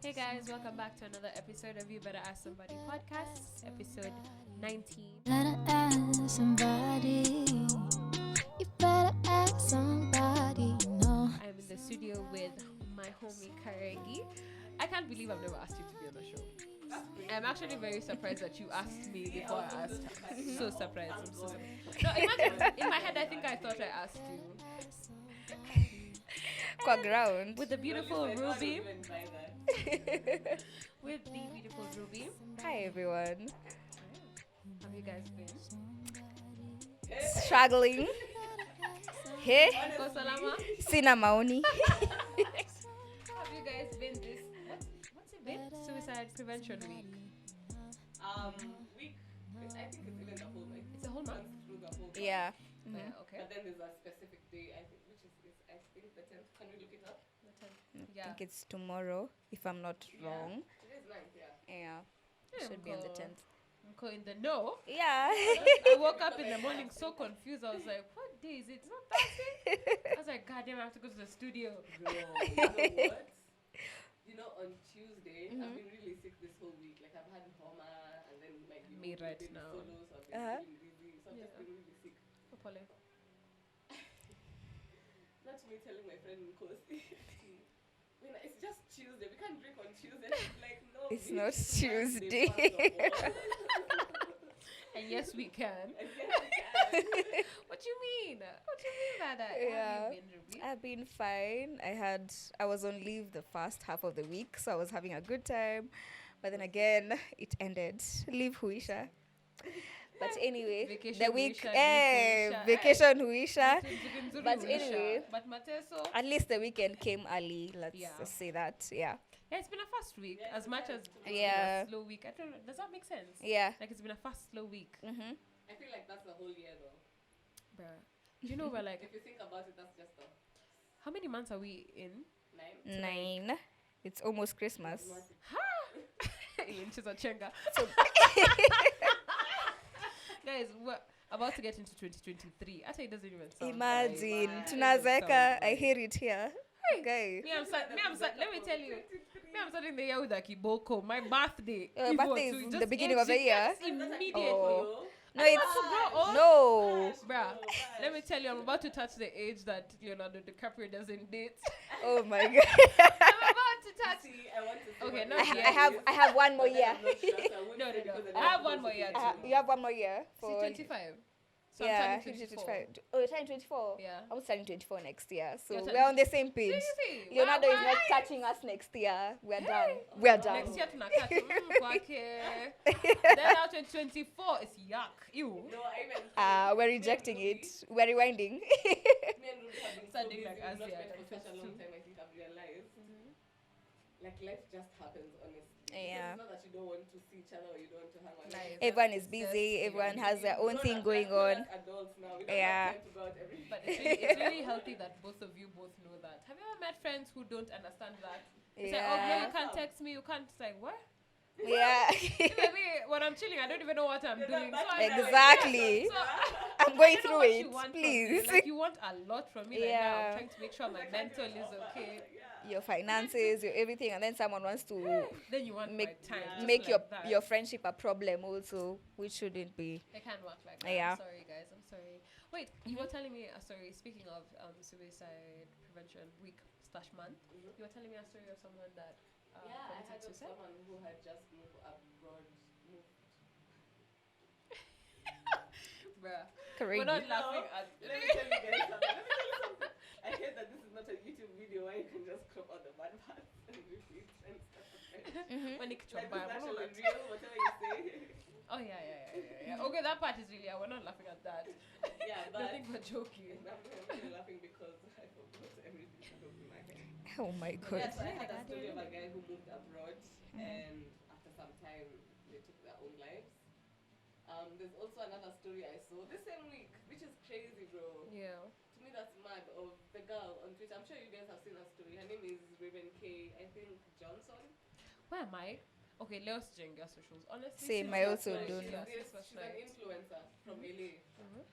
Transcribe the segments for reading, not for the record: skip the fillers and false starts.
Hey guys, welcome back to another episode of You Better Ask Somebody podcast, episode 19. Better ask somebody. You better ask somebody. No. I'm in the studio with my homie Karegi. I can't believe I've never asked you to be on the show. I'm actually very surprised that you asked me before I asked her. I'm so surprised. No, imagine, in my head, I think I thought I asked you. Qua ground. With the beautiful Ruby. With the beautiful Ruby. Hi everyone. How have you guys been? Struggling. Hey, Ko salama? sina maoni. How have you guys been this? What's it been? Suicide Prevention Week. Week. I think it's even the whole month. It's a whole month. Through the whole month. Yeah. Yeah, okay. But then there's a specific day, I think, which is I think the 10th. Can we look it up? I Yeah. think it's tomorrow, if I'm not wrong. Today's 9th, yeah. Yeah. Yeah, Should be on the Mko. 10th. Mko in the know. Yeah. I woke up in the morning so confused. I was like, what day is it? It's not Thursday. I was like, God damn, I have to go to the studio. Bro, you know what? You know, on Tuesday, I've been really sick this whole week. Like, I've had homa, and then, like, you Me know, right been now. solo, so I've been feeling dizzy. So I've Yeah. just been really sick. Apole. Not me telling my friend Nkosi. It's just Tuesday. We can't drink on Tuesday. She's like, no. It's bitch, not it's Wednesday, Tuesday. first of all. And yes, we can. And yes, we can. What you mean? What you mean by that? Yeah. How have you been, Ruby? I've been fine. I was on leave the first half of the week, so I was having a good time. But then again, it ended. Leave Huisha. But anyway, Vacation the week, Huisha, leave Huisha. vacation Huisha. Nzuri But Huisha. anyway. But Mateso. At least the weekend came early. Let's Yeah. just say that. Yeah. Yeah, it's been a fast week. Yeah, As much as it's been Yeah. a slow week. I don't know. Does that make sense? Yeah. Like, it's been a fast, slow week. Mm-hmm. I feel like that's the whole year, though. Bruh. Do you know we're like, If you think about it, that's just a how many months are we in? 9. 9. It's almost Christmas. Inches of chenga. Guys, we're about to get into 2023. Actually, it doesn't even sound Imagine. right. Tunazeka. I hear it here. Okay. Let me tell you. Me, I'm starting the year with a kiboko. My birthday. Your birthday So is it the just beginning ends- of the it year? ends Immediately. Oh. No, I'm it's about to grow old. no. Bruh, let me tell you, I'm about to touch the age that Leonardo DiCaprio doesn't date. Oh my god. I'm about to touch. See, I want to see Okay, what no, the I year have is, I have one more but then year. I'm not sure, so I wouldn't No, say no, because no. then I have I'm one more year supposed to too. You have one more year See, for 25. So yeah, I'm turning 24. 25. Oh, you're turning 24. Yeah. I was turning 24 next year, so You're we're turning- on the same page. Seriously? Leonardo is not Why? touching us next year. We're done. We're done. Next year tunakata. Kwake. Then now 2024 is yuck. Ew. No, I even We're rejecting it. We're rewinding. Me and Ruby have been so Sounding busy. like We've us, not yeah, met for such a long 22. time. I think I've realized. Like life just happens, honestly. Yeah. It's not that you don't want to see each other or you don't want to hang out. Life. Everyone is Just busy. busy. Everyone has their own Grown thing up- going grown on. as adults now. We don't Yeah. have time to go out every But it's really healthy that both of you both know that. Have you ever met friends who don't understand that? It's like, oh, girl, Yeah. you can't text me. You can't. It's like, what? Yeah. Maybe when I'm chilling, I don't even know what I'm doing. So I'm like, Exactly. so I'm going I don't know through what it. you want from me. Please. Like, you want a lot from me. Like, now Yeah. I'm trying to make sure my mental is okay. Your finances, your everything, and then someone wants to Then you want make my time. just make like that. your friendship a problem also, which shouldn't be. It can't work like that. Yeah. I'm sorry, guys. I'm sorry. Wait, you were telling me a story. Speaking of Suicide Prevention Week / month, you were telling me a story of someone that Yeah, I committed had suicide. someone who had just moved abroad. Bruh. Correct. We're not laughing at. Let me tell you guys something. Let me tell you something. I heard that this is not a YouTube video where you can just crop out the bad parts and repeat and stuff like that. When it Like, by, it's we're not actually like- real, whatever you say. Oh yeah. Okay, that part is really. We're not laughing at that. Yeah, I but think we're joking. I'm really laughing because I forgot everything that was in my head. Oh my god. Yeah, so I had a story of a guy who moved abroad and after some time they took their own lives. There's also another story I saw this same week, which is crazy, bro. Yeah. To me, that's mad. Of the girl on Twitter. I'm sure you guys have seen her story. Her name is Raven K. I think Johnson. Where am I? Okay, Leo's Jenga socials. Honestly, Same, since I last also night, don't yeah, know. since last She's an night. influencer from LA. Mhm.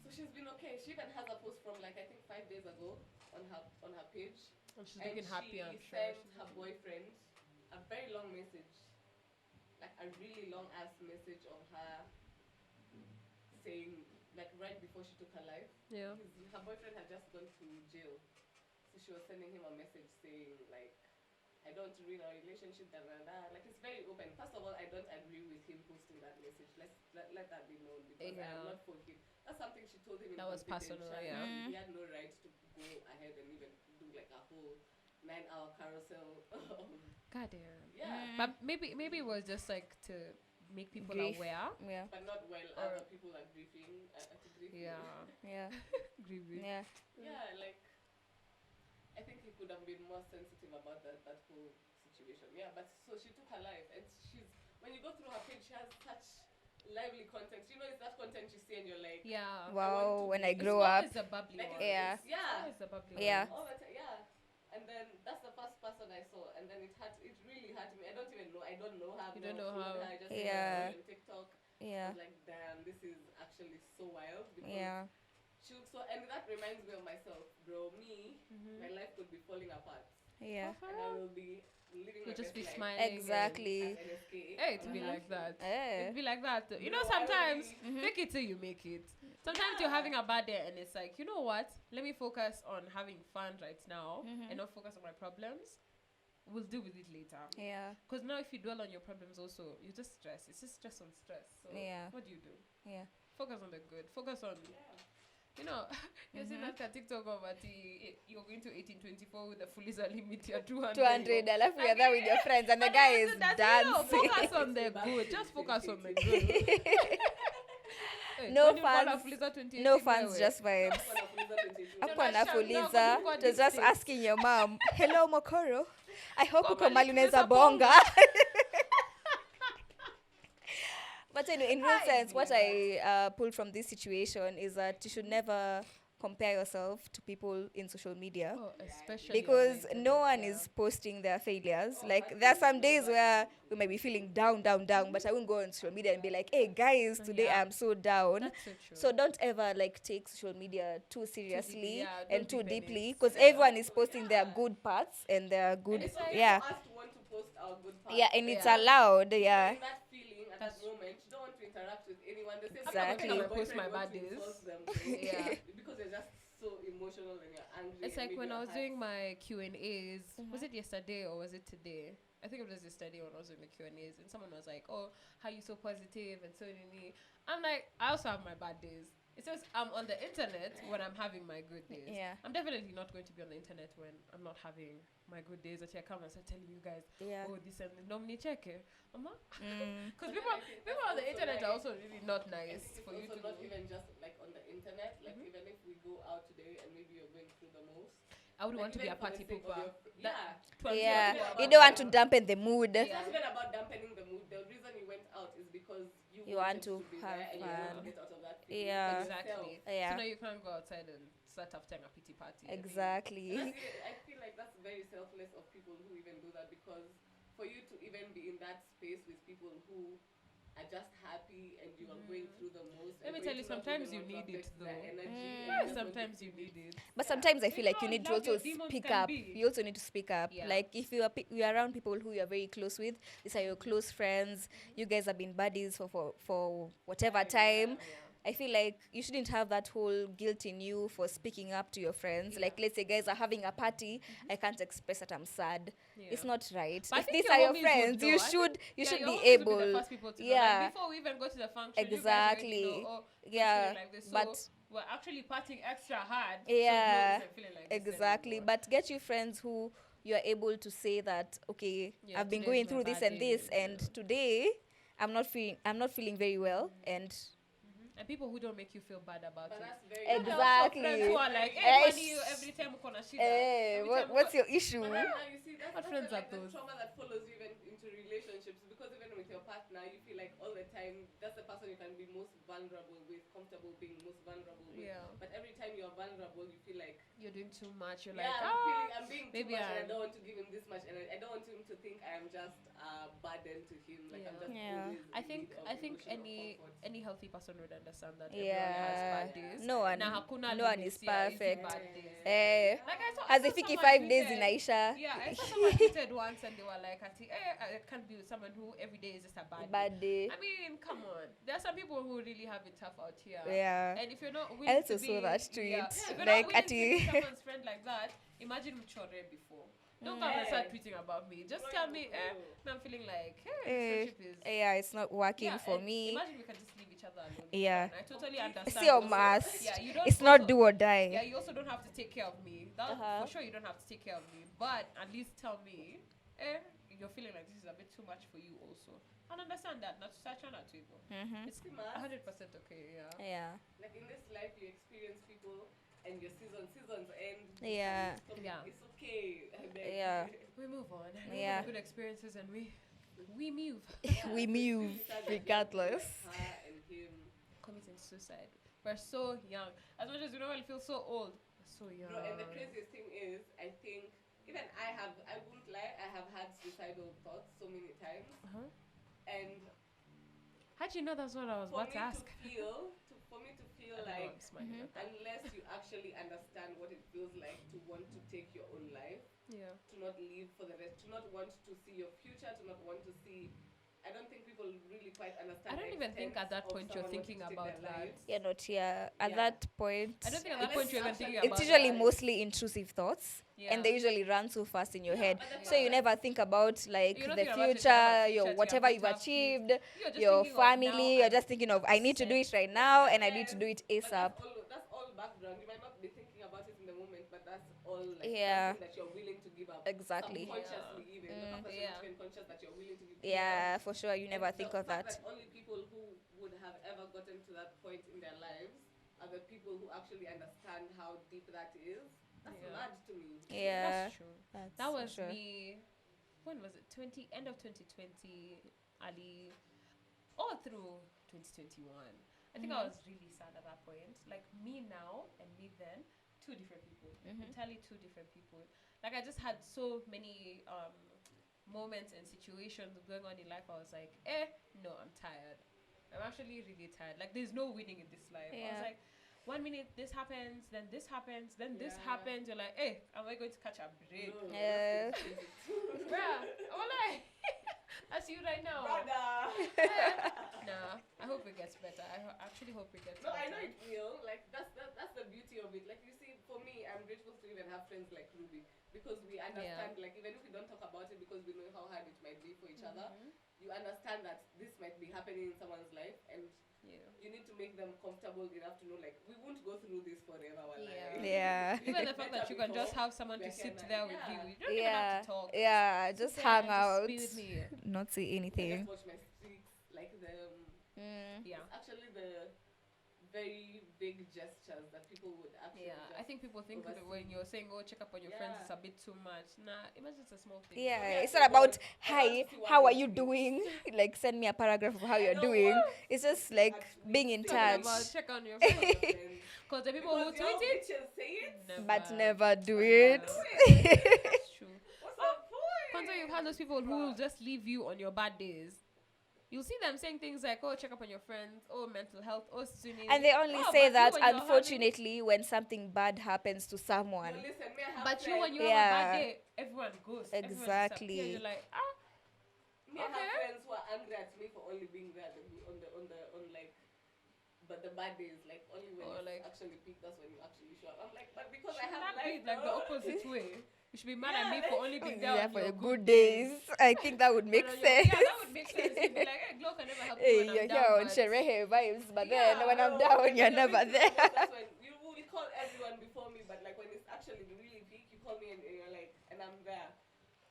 So she's been okay. She even has a post from like I think 5 days ago on her page. And she's and looking happy, she I'm sure. sent her boyfriend a very long message, like a really long ass message of her saying, like right before she took her life. Yeah. Her boyfriend had just gone to jail, so she was sending him a message saying like, I don't want to ruin our relationship, da da da. Like it's very open. First of all, I don't agree with him posting that message. Let that be known because I am Yeah. not for him. That's something she told him in That was personal, yeah. He had no right to go ahead and even do like a whole 9-hour carousel. God damn. Yeah. But maybe it was just like to make people Grief. aware. Yeah. But not while Or- other people are grieving. Grieving. Yeah. Yeah. Grieving. Yeah. Yeah, like I think he could have been more sensitive about that whole situation. Yeah, but so she took her life, and she's when you go through her page, she has such lively content. You know, it's that content you see, and you're like, Yeah. Wow. When I It's grow up. always a bubbly like one. Yeah. It's yeah, always a bubbly Yeah. one. all that, yeah. And then that's the first person I saw, and then it really hurt me. I don't know her. You don't know how. I just Yeah. saw her on TikTok. I Yeah. was like, damn, this is actually so wild because Yeah. and that reminds me of myself, bro. Me, my life could be falling apart, Yeah. and I will be living my You'll just best be life smiling. Exactly. as NSK. Hey, it'd be like that. Eh. It'd be like that. You know, No, I will sometimes be- fake it till you make it. Sometimes you're having a bad day and it's like, you know what? Let me focus on having fun right now and not focus on my problems. We'll deal with it later. Yeah. Because now if you dwell on your problems also, you just stress. It's just stress on stress. So Yeah. what do you do? Yeah. Focus on the good. Focus on, you know, you see that TikTok of you're going to 1824 with the Fuliza limit, you're 200. 200. I love we are there with your friends, and the guy is dancing. Focus on the good. Just focus on the good. Hey, No when you call fans. a Fuliza 2018, No fans, wewe. just vibes. Hapo Tunashangaa anafuliza, kulikuwa to just distance. asking your mom, hello Mokoro, I hope Kwa uko mali mali unaweza tunaweza bonga. bonga. But anyway, in real sense, what I pulled from this situation is that you should never compare yourself to people in social media. Oh, especially Because on the no one internet, is posting their failures. Like there are some days where we might be feeling down, but I won't go on social media and be like, "Hey guys, today Yeah. I'm so down." That's so true. So don't ever like take social media too seriously yeah, and don't too deepen deeply, it. because everyone is posting their good parts and their good, It's okay yeah, for us to want to post our good parts. yeah, and it's Yeah. allowed, yeah. In that feeling at That's that moment, you don't want to interact with anyone. The same Exactly. thing I'm with gonna post boyfriend, my you want bad to days. insult them, Yeah. because you're just so emotional and you're angry. It's and like maybe when I you're was hurt. doing my Q&As, was it yesterday or was it today? I think it was yesterday when I was doing the Q&As, and someone was like, "Oh, how you so positive and so nini." I'm like, I also have my bad days. It says I'm on the internet when I'm having my good days. Yeah. I'm definitely not going to be on the internet when I'm not having my good days. That I come and start telling you guys, Yeah. "Oh, this and nominee check." Because But people then I think people that's on the also internet like- are also really not I nice think it's for you also to not go. even just like on the internet. Like even if we go out today and maybe you're going through the most. I would Like want to be even a for the party sake of pooper. your yeah. Yeah, about you don't want to that. dampen the mood. It's Yeah. not even about dampening the mood. The reason you went out is because You want wanted to be have there and you want fun. to get out of that feeling. Yeah. for Exactly. yourself. Yeah. So now you can't go outside and start having a pity party. Exactly. I feel like that's very selfless of people who even do that, because for you to even be in that space with people who are just happy and you are going through the most. Let me tell you, sometimes you need it though. Mm. Sometimes you need it. But sometimes I feel like you How need to loud also your demons speak can up. be. You also need to speak up. Yeah. Like if you are around people who you are very close with, these are your close friends. You guys have been buddies for whatever time. I feel like you shouldn't have that whole guilt in you for speaking up to your friends. Like let's say guys are having a party, I can't express that I'm sad. Yeah. It's not right. But I If think these your are your homies would friends, know. you I should think- you should your be homies would able. the first people to know. Yeah. Like before we even go to the function, Exactly. you guys already know, oh, we're Yeah, feeling like this. So but- we're actually partying extra hard. Yeah, So no, feeling like this exactly. anymore. But get you friends who you are able to say that, okay, Yeah, I've been today's going my through this bad and this, day, and yeah. today I'm not feeling very well, and And people who don't make you feel bad about But it. that's very Not also Exactly. friends who are like, Eh, hey, money you every time uko na shida. hey, Every time what's uko- your issue? But then now you see that's What friends like are the those? trauma that follows you even into relationships, because even with your partner you feel like all the time that's the person you can be most vulnerable with, comfortable being most vulnerable with. Yeah. But every time you're vulnerable you feel like You're doing too much. You're yeah, like, I'm being too maybe much and I I'm- don't want to give him this much, and I don't want him to think I am just a burden to him. Like I'm just Yeah. always I in think need of I think emotional any comfort. any healthy person would understand that everyone has bad days. No one, Na hakuna no one limits is ya hizi perfect. bad days. Like I saw Has someone ifiki 5 days tweeted- in Aisha. Yeah, I saw someone tweeted once and they were like, I can't be with someone who every day is just a bad day. Day. I mean, come on. There are some people who really have it tough out here. Yeah. And if you're not I willing also to be, saw that tweet. if you're Like, not willing to be Ati. someone's friend like that, imagine Mchore before. Don't come and start tweeting about me. Just tell me, I'm feeling like, hey, this friendship is... Yeah, it's not working for and me. Imagine we can just leave each other alone. Yeah. I totally understand. It's your also. must. Yeah, you don't It's not also- do or die. Yeah, you also don't have to take care of me. That for sure you don't have to take care of me. But at least tell me, you're feeling like this is a bit too much for you also. And understand that. Not to try not to go. It's 100% okay, yeah. Yeah. Like in this life, you experience people and your seasons end. Yeah. Yeah. It's okay. Yeah. We move on. We Yeah. have good experiences and we move. We move regardless. Her and him. Committing suicide. We're so young. As much as we normally feel so old, we're so young. No, and the craziest thing is, I think even I won't lie, I have had suicidal thoughts so many times. And How'd you know that's what I was for about me to ask? for me to feel I don't know, like, I'm smiling at that. unless you actually understand what it feels like to want to take your own life, Yeah. to not live for the rest, to not want to see your future, to not want to see. I don't think people really quite understand. I don't the even think extent at that of point you're someone thinking wanting to about take their that. lives. You're not here. At Yeah. that point, I don't think at that Unless point you're even actually- thinking about it's usually that. mostly intrusive thoughts. Yeah. And they usually run so fast in your head. but the So you problem- never think about like You're not the thinking about it, future, you your have whatever to you've have kids. achieved, You're just your thinking of now family. You're and just thinking of I need to do it right now and I need to do it But ASAP. that's all background. You might not be thinking about it in the moment, but that's all like Yeah. something that you're willing to give up. Exactly. Subconsciously even. The fact that you're Yeah. not even conscious that you're willing to give Yeah, up. for sure. You never And think the of fact that. only people who would have ever gotten to that point in their lives are the people who actually understand how deep that is. That's Yeah. mad to me. Yeah. That's true. That's That for was sure. me. When was it? End of 2020, Ali. All through 2021. I think I was really sad at that point. Like me now and me then, two different people. Entirely two different people. Like I just had so many moments and situations going on in life. I was like, no, I'm tired. I'm actually really tired. Like there's no winning in this life. I Yeah. was like, 1 minute this happens, then this happens, then this Yeah. happens. You're like, am I going to catch a break? No, Yeah. Bruh, I'm like, that's you right now. Brother. Nah, I hope it gets better. Actually hope it gets No, better. I know it will. Like that's the beauty of it. Like you see, for me, I'm grateful to even have friends like Ruby because we understand. Like even if we don't talk about it, because we know how hard it might be for each other, you understand that this might be happening in someone's life, and you need to make them comfortable enough to know, like, we won't go through this forever. Yeah. Even the fact that you can just have someone to sit there with you. You don't even Yeah. have to talk. Yeah. Just Sit there hang and just out. be with me. Not say I anything. just watch my streaks, like Yeah. it's actually the very big gestures that people would actually. Yeah, I think people think that when you're saying, "Oh, check up on your friends," it's a bit too much. Nah, imagine it's a small thing. Yeah, it's not about hi, how are you doing? Like send me a paragraph of how you're doing. It's just like being in Talking touch, about check on your friends. Because the people who Because tweet it, say it. but never do it. That's true. What's the point? Kwanzaa, you've had those people who will just leave you on your bad days. You'll see them saying things like, "Oh, check up on your friends," "Oh, mental health," "Oh, student." And they only Oh, say but you that when you're unfortunately when something bad happens to someone. No, listen, me, I have But you, when friends- you have a bad Yeah. day, everyone goes. Exactly. Everyone you're like, Me, I Okay. have friends who are angry at me for only being there on like, but the bad days, like only when Or it's like- actually peak, that's when you actually show up. I'm like, but because should I have that be life, like the bro. opposite way? You should be mad at Yeah, me for only being there Yeah, on for your your good days. I think that would make But on sense. yeah, that would make sense. You'd be like, "Hey, Glow can never help me Hey, when you're I'm here down." on but- Sherehe vibes, but then Yeah, when I'm no, down, when you're you're never busy, there. That's when you will call everyone before me, but like when it's actually really peak, you call me and you're like, and I'm there.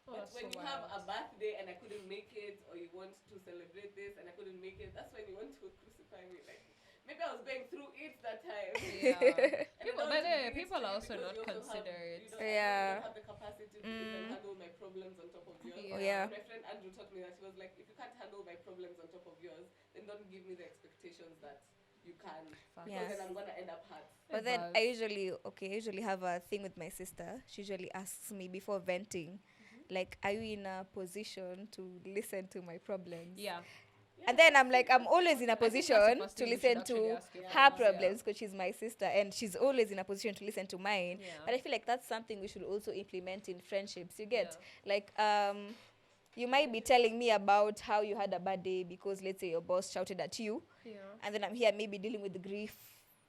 Oh, But that's when so you have a wild. birthday and I couldn't make it, or you want to celebrate this and I couldn't make it, that's when you want to crucify me. Like maybe I was going through it that time. Yeah. And I People, don't but bring it people to are you also because not you also consider have, it. You don't, Yeah. you don't have the capacity to even handle my problems on top of yours. Yeah. My friend Andrew taught me that. She was like, if you can't handle my problems on top of yours, then don't give me the expectations that you can. Facts. Yeah. Because then I'm gonna end up hurt. But then Vibes. I usually have a thing with my sister. She usually asks me before venting, like, are you in a position to listen to my problems? Yeah. And then I'm like, I'm always in a I think that's the position first to thing you should listen actually to ask your her friends, yeah. problems because she's my sister and she's always in a position to listen to mine. Yeah. But I feel like that's something we should also implement in friendships. You get Yeah. like you might be telling me about how you had a bad day because let's say your boss shouted at you, Yeah. and then I'm here maybe dealing with the grief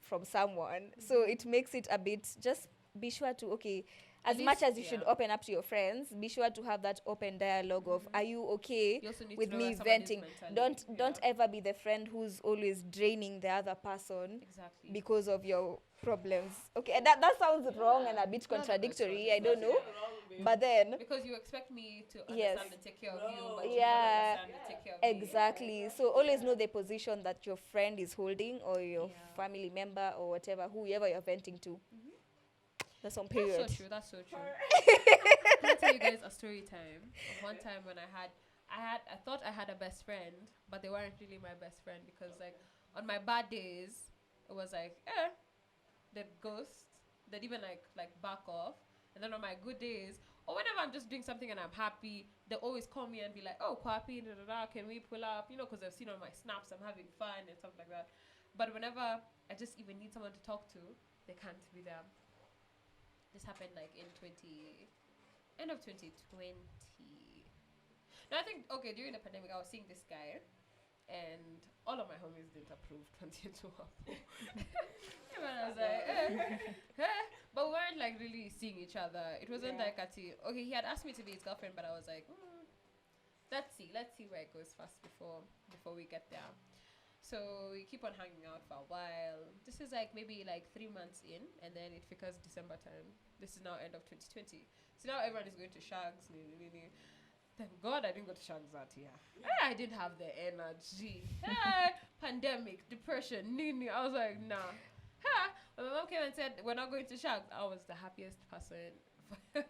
from someone. So it makes it a bit, just be sure to, okay, as At much least, as you should yeah. open up to your friends, be sure to have that open dialogue of, are you okay You also need with to know me that somebody's venting? mentality. Don't ever be the friend who's always draining the other person Exactly. because of your problems. Okay, and that sounds wrong and a bit Not the best contradictory, one. I don't know. Wrong, babe. But then Because you expect me to Yes. understand and take care of you, but No. you Yeah. don't understand and take care of me. exactly. So always know the position that your friend is holding or your Yeah. family member or whatever, whoever you're venting to. That's on That's so period. true. That's so true. Can I tell you guys a story time of one time when I thought I had a best friend, but they weren't really my best friend because like on my bad days, it was like, they'd ghost, they'd even like back off, and then on my good days, or whenever I'm just doing something and I'm happy, they always call me and be like, oh, Kwapi, da da da, can we pull up? You know, because they've seen on my snaps I'm having fun and stuff like that. But whenever I just even need someone to talk to, they can't be there. This happened like in end of 2020. No, I think during the pandemic I was seeing this guy, and all of my homies didn't approve 2022. And I was like, but we weren't like really seeing each other. It wasn't like he had asked me to be his girlfriend, but I was like, let's see where it goes first before we get there. So we keep on hanging out for a while. This is like maybe like 3 months in, and then it becomes December time. This is now end of 2020. So now everyone is going to Shags. Thank God I didn't go to Shags that year. I didn't have the energy. Pandemic, depression, I was like, nah. When my mom came and said we're not going to Shags, I was the happiest person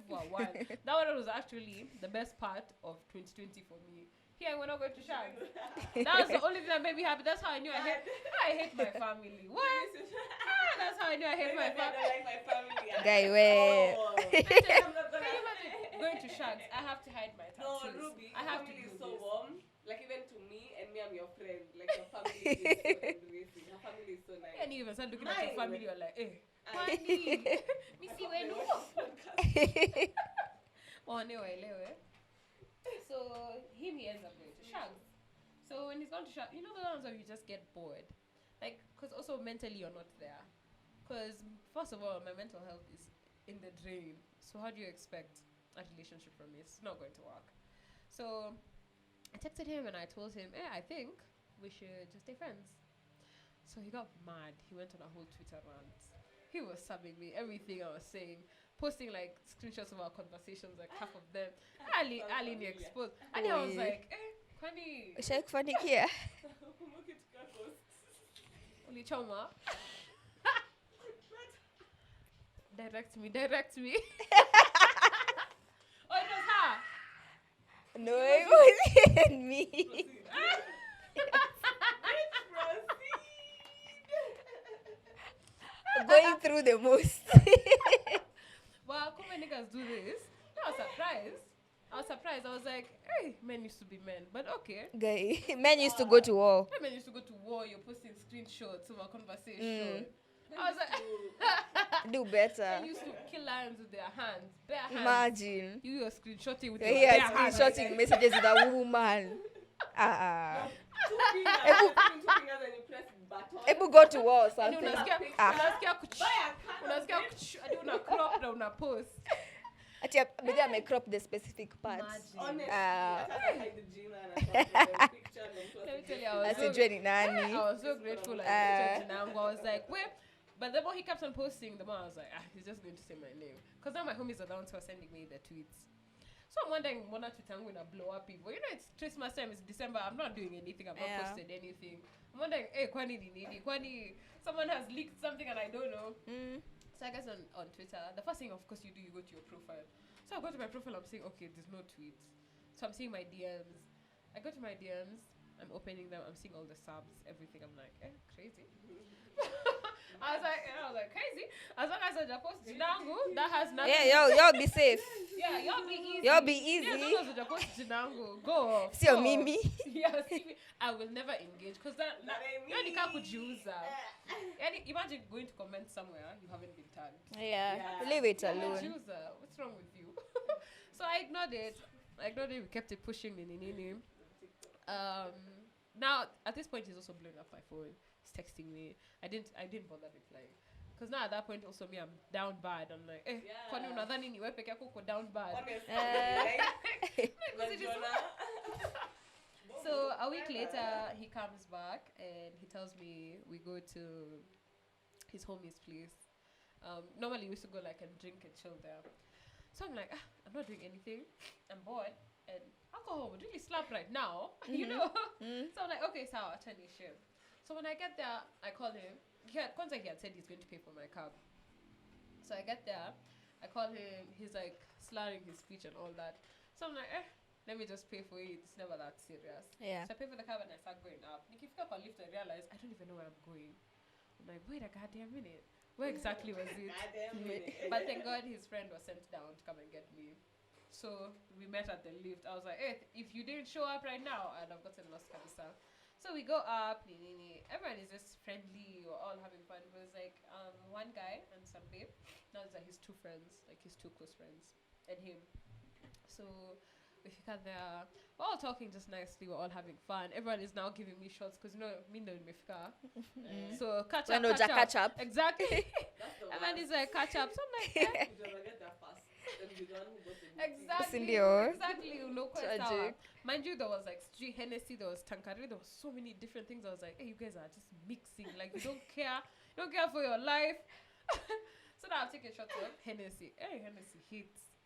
for a while. That one was actually the best part of 2020 for me. We're not going to Shags. That was the only thing that made me happy. That's how I knew I hate my family. What? That's how I knew I hate my family. I don't like my family. Guy, where? I'm not Can gonna. you imagine going to Shags? I have to hide my No, tattoos. Ruby, I have to family do is so this. warm. Like even to me, and me, I'm your friend. Like your family is so embracing. Her family is so nice. And you even start looking at your Mine. family, you're like, I- Kwani, me see when you. Oh, anyway. So he ends up going to Shags. So when he's gone to Shags, you know the ones where you just get bored, like, cause also mentally you're not there. Cause first of all, my mental health is in the drain. So how do you expect a relationship from me? It's not going to work. So I texted him and I told him, I think we should just stay friends. So he got mad. He went on a whole Twitter rant. He was subbing me everything I was saying, posting like screenshots of our conversations, like half of them. Ali exposed. And I was like, Kwani, Shake funny here. Oli Choma. Direct me. Oh, it was her. No, it wasn't me. Going through the most. Well, how many niggas do this? I was surprised. I was like, hey, men used to be men, but okay. Guy, men used to go to war. Men used to go to war. You're posting screenshots of our conversation. I was like, Do better. men used to kill lions with their hands, bare hands. Imagine. You were screenshotting with You're your here bare hands. screenshotting messages with a woman. Two fingers and you press button. Ebu go to war or Hadi something. unasikia hadi una crop na una post. Ati maybe I may crop the specific parts. Honestly, Ah. I tried to hide the Gina and I tried to picture Let me tell you, I was Asijue ni nani. I was so grateful. I was like, wait. But the more he kept on posting, the more I was like, he's just going to say my name. Because now my homies are the ones who are sending me the tweets. So I'm wondering, one or two times I'm going to blow up people. You know, it's Christmas time, it's December. I'm not doing anything. I've not posted anything. I'm wondering, Kwani, someone has leaked something and I don't know. So I guess on Twitter, the first thing, of course, you do, you go to your profile. So I go to my profile, I'm saying, okay, there's no tweets. So I'm seeing my DMs. I go to my DMs, I'm opening them, I'm seeing all the subs, everything. I'm like, crazy. I was like, crazy. As long as I post Jinangu, that has nothing. Yeah, y'all be safe. Yeah, y'all be easy. Y'all be easy. Yeah, as long as I post Jinangu, go off. See your go off. Mimi. Yeah, see me. I will never engage because that. You're the car could use imagine going to comment somewhere you haven't been tagged. Yeah. Leave it alone. Chooser, what's wrong with you? So I ignored it. We kept it pushing. Now at this point he's also blowing up my phone. He's texting me. I didn't bother replying. Because now at that point also me, I'm down bad. I'm like, kwani unadhani niwe peke yako uko down bad? So a week later he comes back and he tells me we go to his homie's place. Normally we used to go like and drink and chill there. So I'm like, I'm not doing anything. I'm bored. And alcohol would really slap right now, you know? So I'm like, okay, so I'll turn your shit. So when I get there, I call him. He had said he's going to pay for my cab. So I get there, I call him. He's like slurring his speech and all that. So I'm like, let me just pay for it. It's never that serious. Yeah. So I pay for the cab and I start going up. If I can lift, I realize I don't even know where I'm going. I'm like, wait a goddamn minute. Where exactly was it? But thank God his friend was sent down to come and get me. So we met at the lift. I was like, if you didn't show up right now, I'd have gotten lost kabisa. So we go up. Everyone is just friendly. We're all having fun. It was like one guy and some babe. Now it's like his two friends, like his two close friends, and him. So we got there. We're all talking just nicely. We're all having fun. Everyone is now giving me shots because me no mefika. So catch up. Exactly. Everyone is like catch up. So I'm like, exactly. Tragic. Mind you, there was like street Hennessy, there was Tankari, there was so many different things. I was like, hey, you guys are just mixing. Like you don't care for your life. So now I'm taking shots of Hennessy. Hey, Hennessy hits.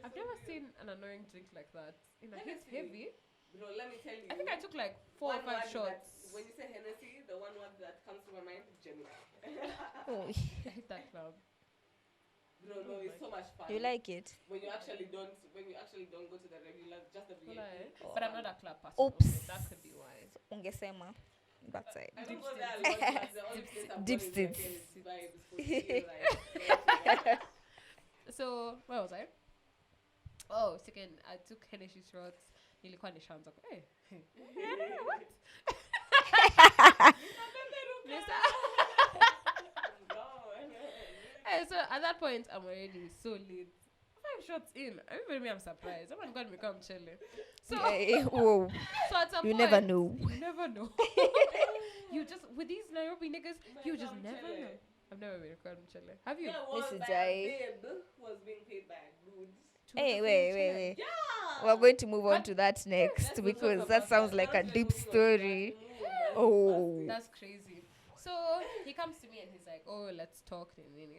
I've never seen an annoying drink like that. It's heavy. Bro, let me tell you. I think I took like 4 or 5 shots. When you say Hennessy, the one word that comes to my mind is Gemini. I hate that club. Bro, no, it's so much fun. You like it? When you actually don't go to the regular, just the VIP. But I'm not a club person. Oops. Okay, that could be why. Ungesema. Backside. I don't go there a lot because the only place I'm Deep going states. is vibes for feel like. So where was I? Oh, second, I took Hennessy shots. Nilikuwa nishaanza what? So at that point, I'm already so late. 5 shots in. I'm surprised. Oh my God, me come chilling. So, whoa. so at some You point, never know. You never know. You just, with these Nairobi niggas, you just never know. I've never been recording chilling. Have you? Yeah, was Mrs. by Jai. a babe who was being paid by a dude. Hey, wait. Yeah. We're going to move on to that next because that sounds like a deep story. Oh. That's crazy. So he comes to me and he's like, oh, let's talk.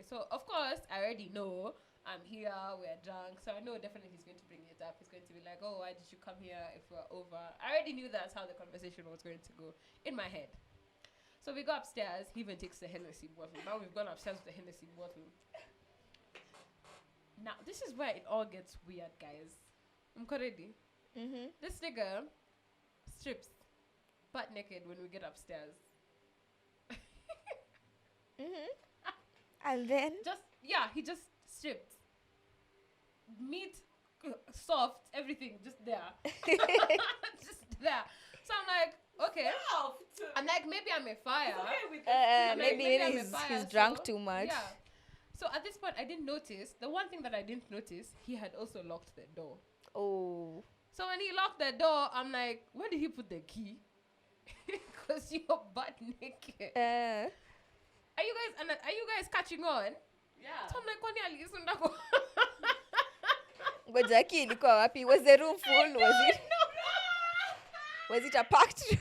So of course, I already know I'm here, we're drunk. So I know definitely he's going to bring it up. He's going to be like, oh, why did you come here if we're over? I already knew that's how the conversation was going to go in my head. So we go upstairs. He even takes the Hennessy bottle. Now we've gone upstairs with the Hennessy bottle. Now, this is where it all gets weird, guys. I'm ready. This nigga strips butt naked when we get upstairs. And then? He just stripped. Meat, soft, everything, just there. Just there. So I'm like, okay. I'm like, maybe I'm a fire. Maybe he's drunk too much. Yeah. So at this point, I didn't notice. The one thing that I didn't notice, he had also locked the door. Oh. So when he locked the door, I'm like, where did he put the key? Because you're butt naked. Are you guys catching on? Yeah. So I'm like, kwani alisunda kwa? Ngoja key ilikuwa wapi? Was the room full? Was it a packed room?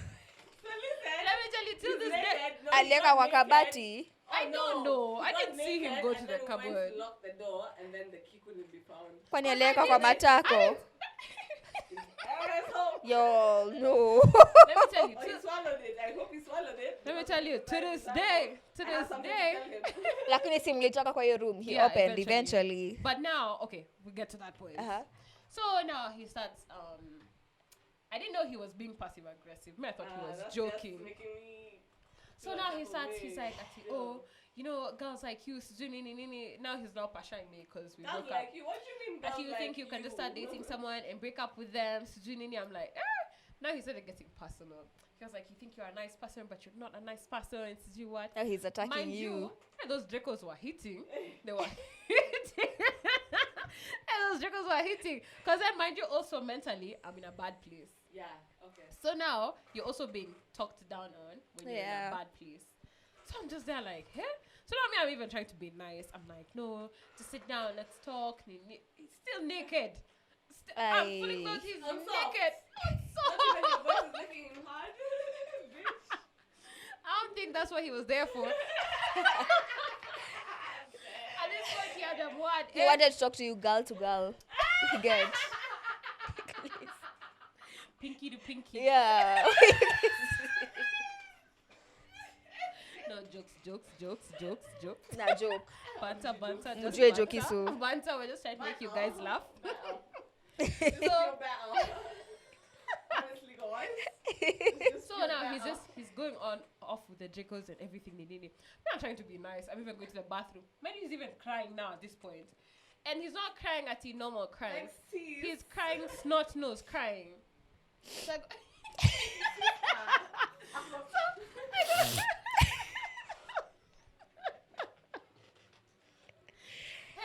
So listen. Let me tell you, till this day, Alieka kwa kabati. I don't know. I didn't see him go to the cupboard. We went to lock the door and then the key couldn't be found. Kwani alieka kwa matako? Yo, no. Let me tell you. He swallowed it. I hope he swallowed it. Let me tell you, to this day. Lakini si mlitoka kwa hiyo room. He Yeah, opened eventually. But now, okay, we get to that point. So now he starts, I didn't know he was being passive aggressive. I thought he was joking. So now he starts, he's like, oh, you know, girls like you, now he's not passionate me because we broke up. Like you. What do you mean? Like you think you can just start dating someone and break up with them? I'm like, Now he started getting personal. He was like, you think you're a nice person, but you're not a nice person. And what? Now he's attacking Mind you. And those Dracos were hitting. They were hitting. And those Dracos were hitting. Because then, mind you, also mentally, I'm in a bad place. Yeah, okay. So now, you're also being talked down on when you're in a bad place. So I'm just there like, hey? So now I'm even trying to be nice. I'm like, no, just sit down, let's talk. He's still naked. I'm fully clothed, he's naked. Not even your voice is making him hard. Bitch. I don't think that's what he was there for. At this point, he had a word. He wanted to talk to you girl to girl. You get. Pinky to pinky. Yeah. No, jokes. Nah, joke. Banter. Just Mujue joke isu. Banter, we're just trying to make you guys laugh. Honestly, guys. So now he's going off with the jiggles and everything. I'm trying to be nice. I'm even going to the bathroom. Maybe he's even crying now at this point. And he's not crying at the normal crying. He's crying snot nose crying. It's like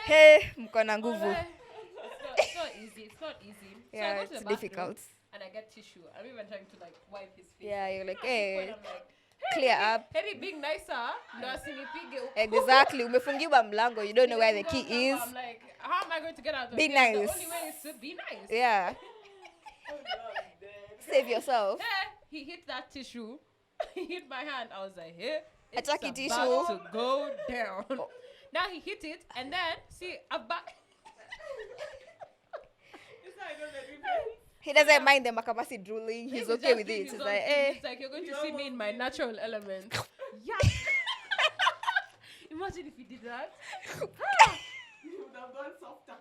Hey, mkona nguvu. It's not easy. Yeah, so I go to it's the bathroom difficult. And I get tissue. I'm even trying to like wipe his face. Yeah, you're like, At this point, hey, I'm like, clear up. Hey, being nicer. No, asinipige. Exactly. Umefungiwa mlango. You don't know where the key is. I'm like, how am I going to get out of Be here? nice. The only way is to be nice. Yeah. Save yourself. Hey, he hit that tissue. He hit my hand. I was like, hey, it's Attack about tissue. to go down. Now he hit it, and then see, I'm back. He doesn't mind the makamasi drooling. He's okay with it. He's like, eh. It's like, you're going to see me in my natural element. Yeah. Imagine if he did that. You would have gone softer.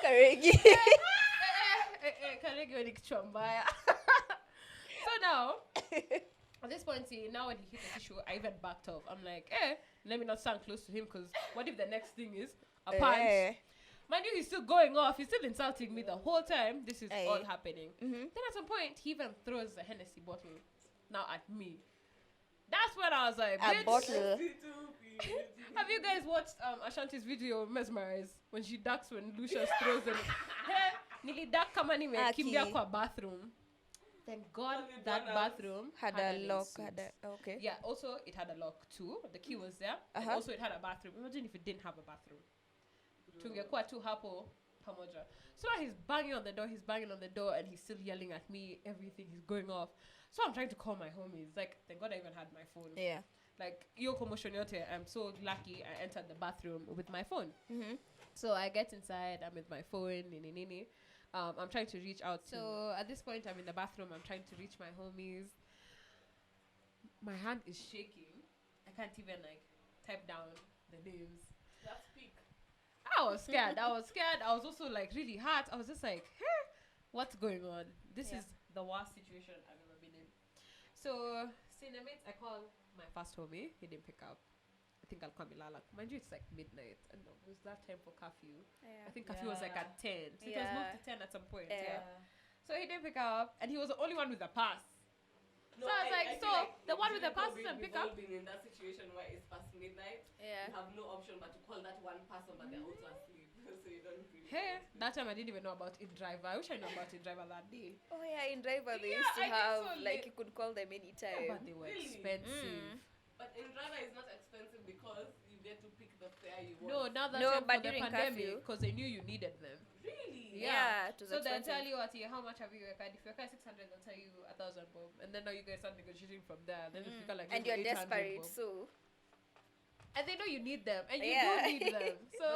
Karegi. Karegi when it's chambaya. So now, at this point, see, now when he hit the tissue, I even backed off. I'm like, let me not stand close to him because what if the next thing is a punch? Mind you, he's still going off. He's still insulting me the whole time. This is all happening. Then at some point, he even throws a Hennessy bottle now at me. That's when I was like, A bottle. Have you guys watched Ashanti's video Mesmerize when she ducks when Lucius throws them? Hey, niliduck kama nimekimbia kwa bathroom. Thank God that bathroom Had a lock. ensuite. Okay. Yeah, also it had a lock too. The key was there. And also it had a bathroom. Imagine if it didn't have a bathroom. Tungekuwa tu hapo pamoja. So now he's banging on the door and he's still yelling at me. Everything is going off. So I'm trying to call my homies. Like, thank God I even had my phone. Yeah. Like, yo commotion yote, I'm so lucky I entered the bathroom with my phone. So I get inside, I'm with my phone, I'm trying to reach out. So at this point, I'm in the bathroom, I'm trying to reach my homies. My hand is shaking. I can't even, like, type down the names. That's peak. I was scared. I was also, like, really hot. I was just like, hey, what's going on? This is the worst situation I've ever been in. So, Cinnamate, I call my first homie. He didn't pick up. I think I'll call Milala. Mind you, it's like midnight. And it was that time for curfew. I think curfew was like at 10. So it was moved to 10 at some point. So he didn't pick up. And he was the only one with the pass. No, so I was like, the one with the pass doesn't pick up. Being in that situation where it's past midnight, you have no option but to call that one person, but they're also asleep. So you don't really. Hey, that time I didn't even know about InDriver. I wish I knew about InDriver that day. Oh yeah, in driver they used to have you could call them anytime. But they were expensive. But in driver is not expensive because you get to pick the fare you want. No, now that time but for the during pandemic, because they knew you needed them. Really? Yeah, it was so they'll expensive. tell you how much have you card. If your card 600, they'll tell you 1,000 bob, and then now you guys start negotiating from there. Then if you got like And you're 800 desperate, bob. so And they know you need them, and you Yeah. don't need them. So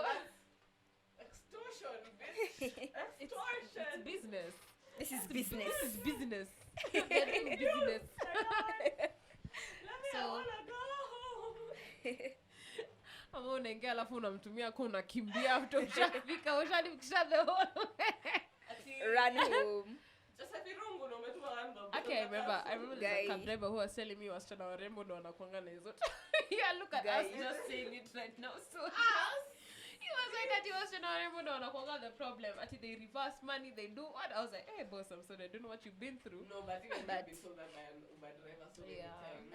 Extortion, bitch. Extortion. it's business. this is business. This is business. They're doing business. Let me, I wanna go. Ama unaingia alafu unamtumia kwa unakimbia after ushafika ushanifikisha the whole way. Ati run home. Just if you don't go, no matter what. Okay, I remember there's a Guy. cab driver who was telling me was trying to remember no anakuanga na hizo. Yeah, look at us Guy. just saying it right now. So Us? he was like that he was trying to remember no anakuanga the problem. Until they reverse money, they do what? I was like, hey boss, I'm sorry, I don't know what you've been through. No, but even But- I've been told that by an Uber driver so many Yeah. times.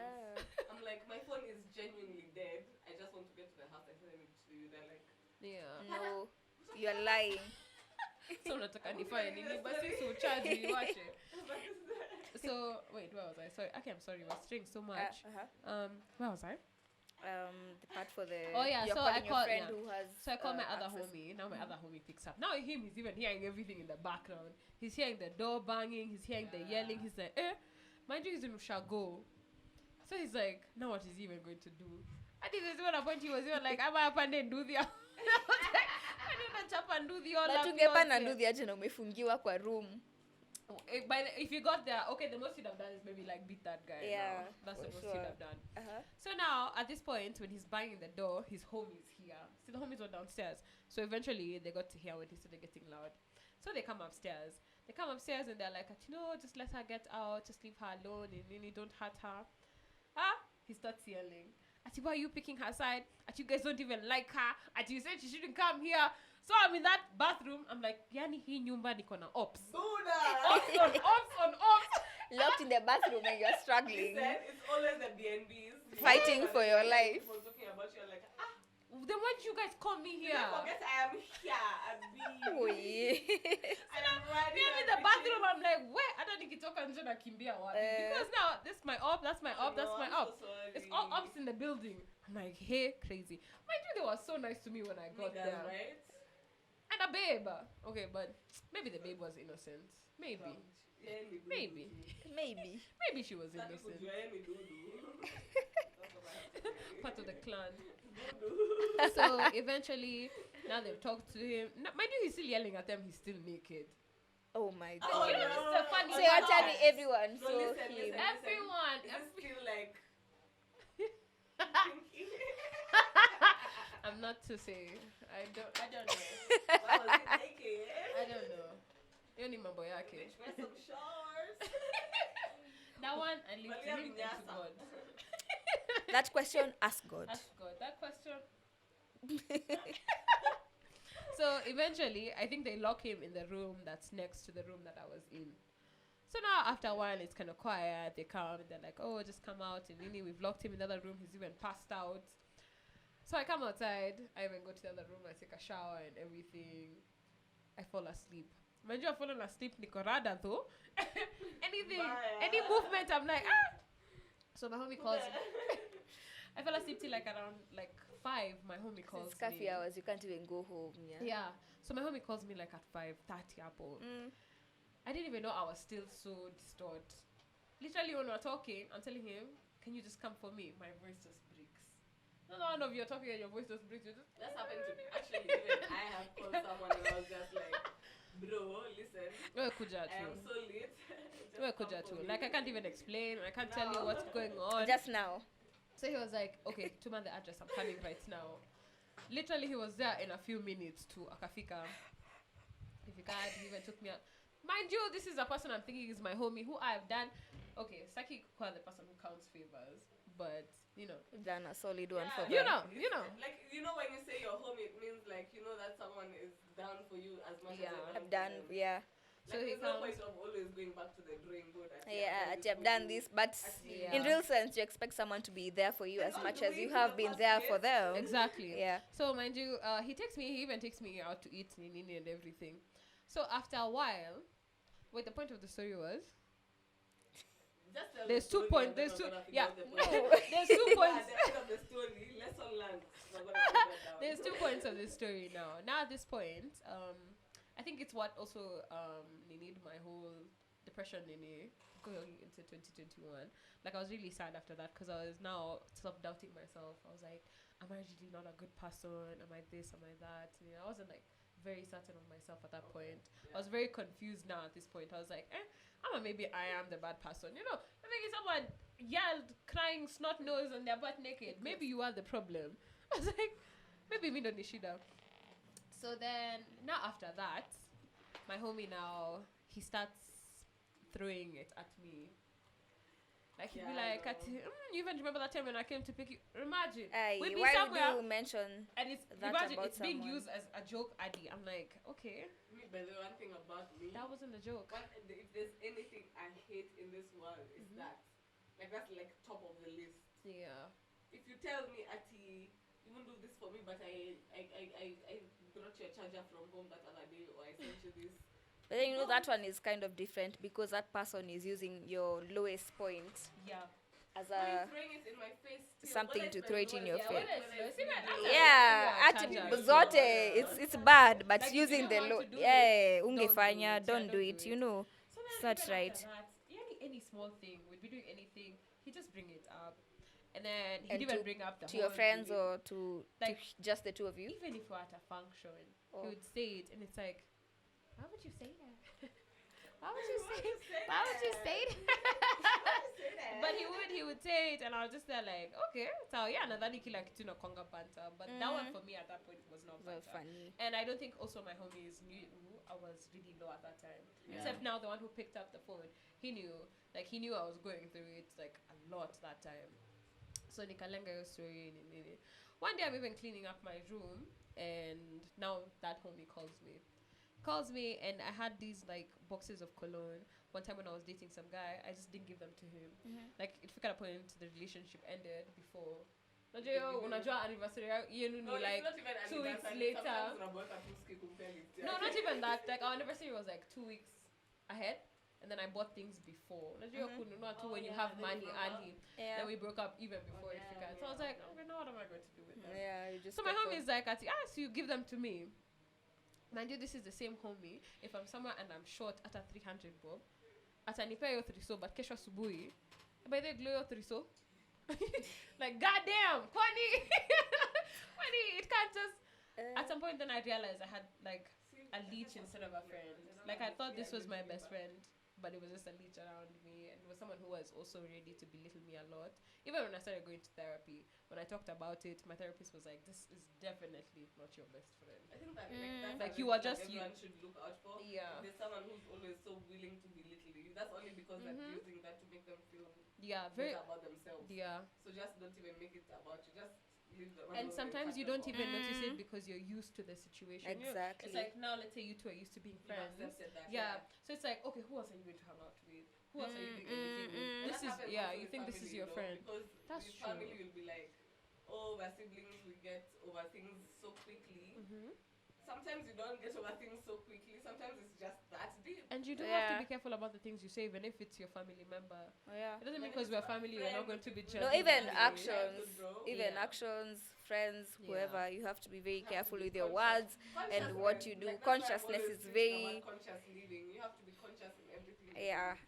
I'm like, my phone is genuinely dead. I just want to get to the house. I send it to you. They're like, Yeah. No, you're lying. So nataka nifanye nini basi so charge you watch it. So wait, where was I? Sorry, okay, I'm sorry, we're straying so much. Where was I? The part for the. Oh, yeah, You're so I calling called- your friend yeah. who has. So I called my other access. homie. Now my other homie picks up. Now him is even hearing everything in the background. He's hearing the door banging. He's hearing the yelling. He's like, mind you, he's in Ushago. So he's like, now what is he even going to do? I think there's one point he was even like, I'm up and then do the. I didn't chop and do the all. But up ungepanda yote. nduthi aje na umefungiwa kwa room. If you got there, okay, the most you'd have done is maybe like beat that guy. Yeah, no? That's the for most sure. you'd have done. So now, at this point, when he's banging the door, his homies here. See, the homies were downstairs. So eventually, they got to hear when he started getting loud. So they come upstairs. And they're like, just let her get out. Just leave her alone. And don't hurt her. He starts yelling. Ati, why are you picking her side? Ati, you guys don't even like her. Ati, you said she shouldn't come here. So I'm in that bathroom. I'm like, yani hii nyumba niko na ops. Buddha! Ops on ops. Locked in the bathroom and you're struggling. Listen, it's always the BNBs. Fighting for your life. People talking about you, like, Then why did you guys call me here? don't forget I am here, Abi. Oh, yeah. I am ready. Me, I'm in the bathroom. I'm like, where? I don't think it's okay. I'm kimbia because now this my op. That's my op. That's my op. It's all ops in the building. I'm like, hey, crazy. Mind you, they were so nice to me when I got there. Right? And a babe. Okay, but maybe the babe was innocent. Maybe. Maybe she was innocent. Part of the clan. So eventually, now they've talked to him. Mind you, he's still yelling at them. He's still naked. Oh my god. Oh, You know, this is the funny So you're part. telling everyone, No, so listen, him. listen. Everyone. Is it still like I'm not to say. I don't know. what was it naked? I don't know. You ni mambo yake. Bitch, wear some shorts. That one I leave to Valia him and to vinyasa. God. That question, ask God. Ask God. That question. So eventually, I think they lock him in the room that's next to the room that I was in. So now after a while, it's kind of quiet. They come and they're like, "Oh, just come out." And we've locked him in the other room. He's even passed out. So I come outside. I even go to the other room. I take a shower and everything. I fall asleep. Mind you, I've fallen asleep. Nicorada though. Anything, any movement, I'm like, ah. So my homie calls me. I fell asleep till like around like 5. My homie calls It's coffee me. hours, you can't even go home. Yeah. Yeah. So my homie calls me like at 5:30 Apple. I didn't even know I was still so distraught. Literally when we're talking, I'm telling him, "Can you just come for me?" My voice just breaks. No, of you're talking and your voice just breaks. You're just That's happened to me. Actually, even I have called someone and I was just like, bro, listen, Wewe kuja I am tu. so lit. Just Wewe come kuja for tu. me. Like I can't even explain. I can't tell you what's going on. Just now. So he was like, "Okay, tuma the address. I'm coming right now." Literally, he was there in a few minutes to Akafika. If you can't, he even took me out. Mind you, this is a person I'm thinking is my homie who I've done. Okay, Saki called the person who counts favors, but You've done a solid one for you them. know. Like, when you say your home, it means like, that someone is down for you as much Yeah. as I've done, yeah. So Like, he there's no comes. point of always going back to the drawing board. Yeah, I've done this, but Yeah. in real sense, you expect someone to be there for you They're as not much as doing you for have the been first there place. for them. Exactly. Yeah. So mind you, he even takes me out to eat nini and everything. So after a while, the point of the story was Just tell there's the 2 story points. and There's then two. we're gonna figure Yeah. out the No. point. There's 2 At points. the end of the story, lesson learned. We're gonna break that down. There's 2 points of this story now. Now at this point, I think it's what also need my whole depression going into 2021. Like I was really sad after that because I was now self-doubting myself. I was like, am I really not a good person? Am I this? Am I that? I wasn't like very certain of myself at that point. I was very confused now at this point. I was like, maybe I am the bad person. I think someone yelled, crying, snot nose, and they're butt naked. Maybe you are the problem. I was like, maybe me no Nishida. So then, now after that, my homie now, he starts throwing it at me. Like he'd be like, you even remember that time when I came to pick you? Imagine. We'd be why somewhere would you mention and it's that imagine about it's being someone? used as a joke, Adi. I'm like, okay, But the one thing about me, that wasn't a joke. if there's anything I hate in this world, is that. Like, that's like top of the list. Yeah. If you tell me, Ati, you won't do this for me, but I brought your charger from home that other day, or I sent you this. But then that one is kind of different because that person is using your lowest point. Yeah. As throwing it in my face still, something to throw it in your face. Ati zote, it's bad, but like using the low. ungefanya, don't do it. You know, So it's not right. Any small thing, we'd be doing anything, he just bring it up, and then he'd And even bring up the to your whole friends thing. or to just the two of you. Even if we're at a function, he would say it, and it's like, why would you say that? Why would you say that? But he would say it, and I was just there like, okay, so yeah, nadhani kila kitu inakuanga banter, but that one for me at that point was not banter. Funny. And I don't think also my homies knew I was really low at that time. Yeah. Except now the one who picked up the phone, he knew I was going through it like a lot that time. So nikalenga your story. One day I'm even cleaning up my room, and now that homie calls me, and I had these like boxes of cologne. One time when I was dating some guy, I just didn't give them to him. Like it took a point the relationship ended before. Unajua anniversary yenu ni like 2 weeks later. No, not even that. Like our anniversary was like 2 weeks ahead, and then I bought things before. Unajua kununua tu when you have money early. Yeah. Then we broke up even before it figured. So I was like, okay, now what am I going to do with them? Yeah, you just. So my homie is like, so you give them to me. Mind you, this is the same homie. If I'm somewhere and I'm short at a 300 bob, atanipa yo 300, but kesho asubuhi, by the glow yo 300. Like, goddamn, Kwani! Kwani, it can't just. At some point, then I realized I had like a leech instead of a friend. Like, I thought this was my best friend, but it was just a leech around me, and it was someone who was also ready to belittle me a lot. Even when I started going to therapy, when I talked about it, my therapist was like, "This is definitely not your best friend." I think that that's like you are just everyone should look out for. Yeah. If there's someone who's always so willing to belittle you, that's only because they're using that to make them feel very better about themselves. Yeah. So just don't even make it about you. Just leave them. And sometimes you don't even notice it because you're used to the situation. Exactly. It's like now, let's say you two are used to being friends. Yeah. So it's like, okay, who else are you going to hang out with? Who else are you doing anything with? This is you think this is your friend. Because that's with true. family will be like, oh, we're siblings, we get over things so quickly. Sometimes you don't get over things so quickly. Sometimes it's just that deep. And you do have to be careful about the things you say, even if it's your family member. It doesn't mean because we're family, we're not going to be judged. No, even actions, actions, friends, whoever, you have to be very careful with your words and what you do. Consciousness is very. Conscious living. You have to be conscious in everything. Yeah.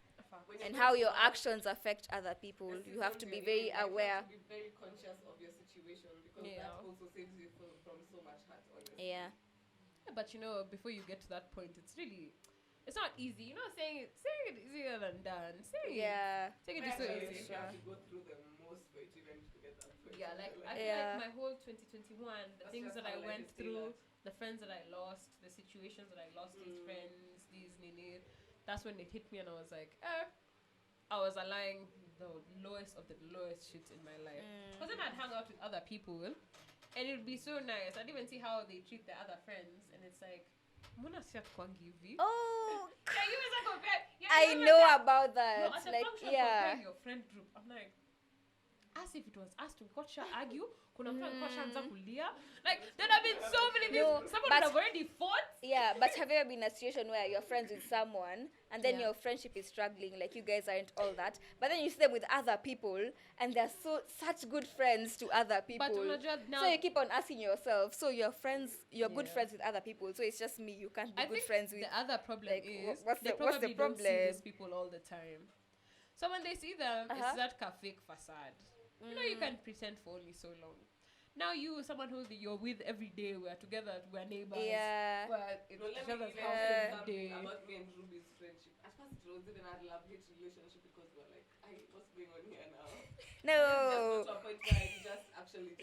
And how your actions affect other people. You have to be very aware. You have to be very conscious of your situation because that also saves you from so much hurt, honestly. Yeah. But before you get to that point, it's not easy. Saying it easier than done. Saying it is so easy. You have to go through the most for it even to get that point. Yeah, like I feel like my whole 2021, the things that I went through, the friends that I lost, the situations that I lost, these friends, these nini, that's when it hit me and I was like, I was allowing the lowest of the lowest shit in my life. Because then I'd hang out with other people and it would be so nice. I'd even see how they treat their other friends and it's like, mbona si hatukwangi hivi? Oh, Like, you was compare. I know about that. No, at a function, comparing your friend group, I'm like, as if it was us to watch her argue. Kuna mtu alikuwa shaanza kulia. Like, there have been so many things. Someone would have already fought. Yeah, but have you ever been in a situation where you're friends with someone and then your friendship is struggling, like you guys aren't all that, but then you see them with other people and they're such good friends to other people. But now, so you keep on asking yourself, so you're good friends with other people, so it's just me you can't be good friends with. The other problem is what's the problem? Don't see these people all the time. So when they see them, it's that fake facade. You can pretend for only so long. Now someone who you're with every day, we're together, we're neighbors. Yeah. We're at each other's house every day. About me and Ruby's friendship. At first it was even a love-hate relationship because we're like, what's going on here now? No. Just to a point where you just actually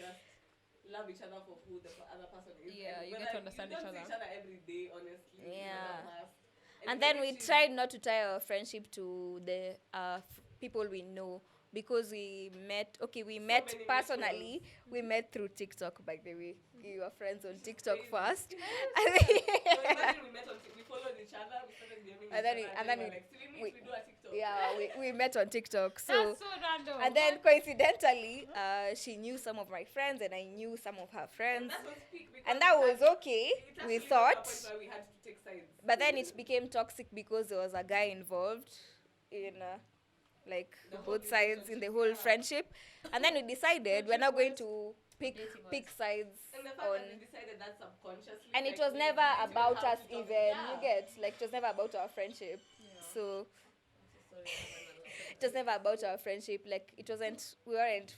love each other for who the other person is. Yeah, you get to understand each other. You don't see each other every day, honestly. Yeah. And then we tried not to tie our friendship to the people we know, because we met many personally. We met through TikTok, by the way. We were friends on TikTok crazy. first. So imagine we met on we followed each other, we started DMing And then each we- other, and then we we- were like, so we we- do a TikTok. Yeah, we met on TikTok. So That's so random. and then coincidentally, she knew some of my friends and I knew some of her friends. And that was peak because And that was okay, it we actually got to a thought. point where we had to take sides. But then it became toxic because there was a guy involved in like The whole both sides in the relationship, whole yeah. friendship. And then we decided we're not going to pick sides And the fact on. that we decided that subconsciously. And it like, was we never didn't about have us to talk- even. yeah. You get, like, it was never about our friendship. So Sorry, it was never about our friendship. Like, it wasn't, we weren't,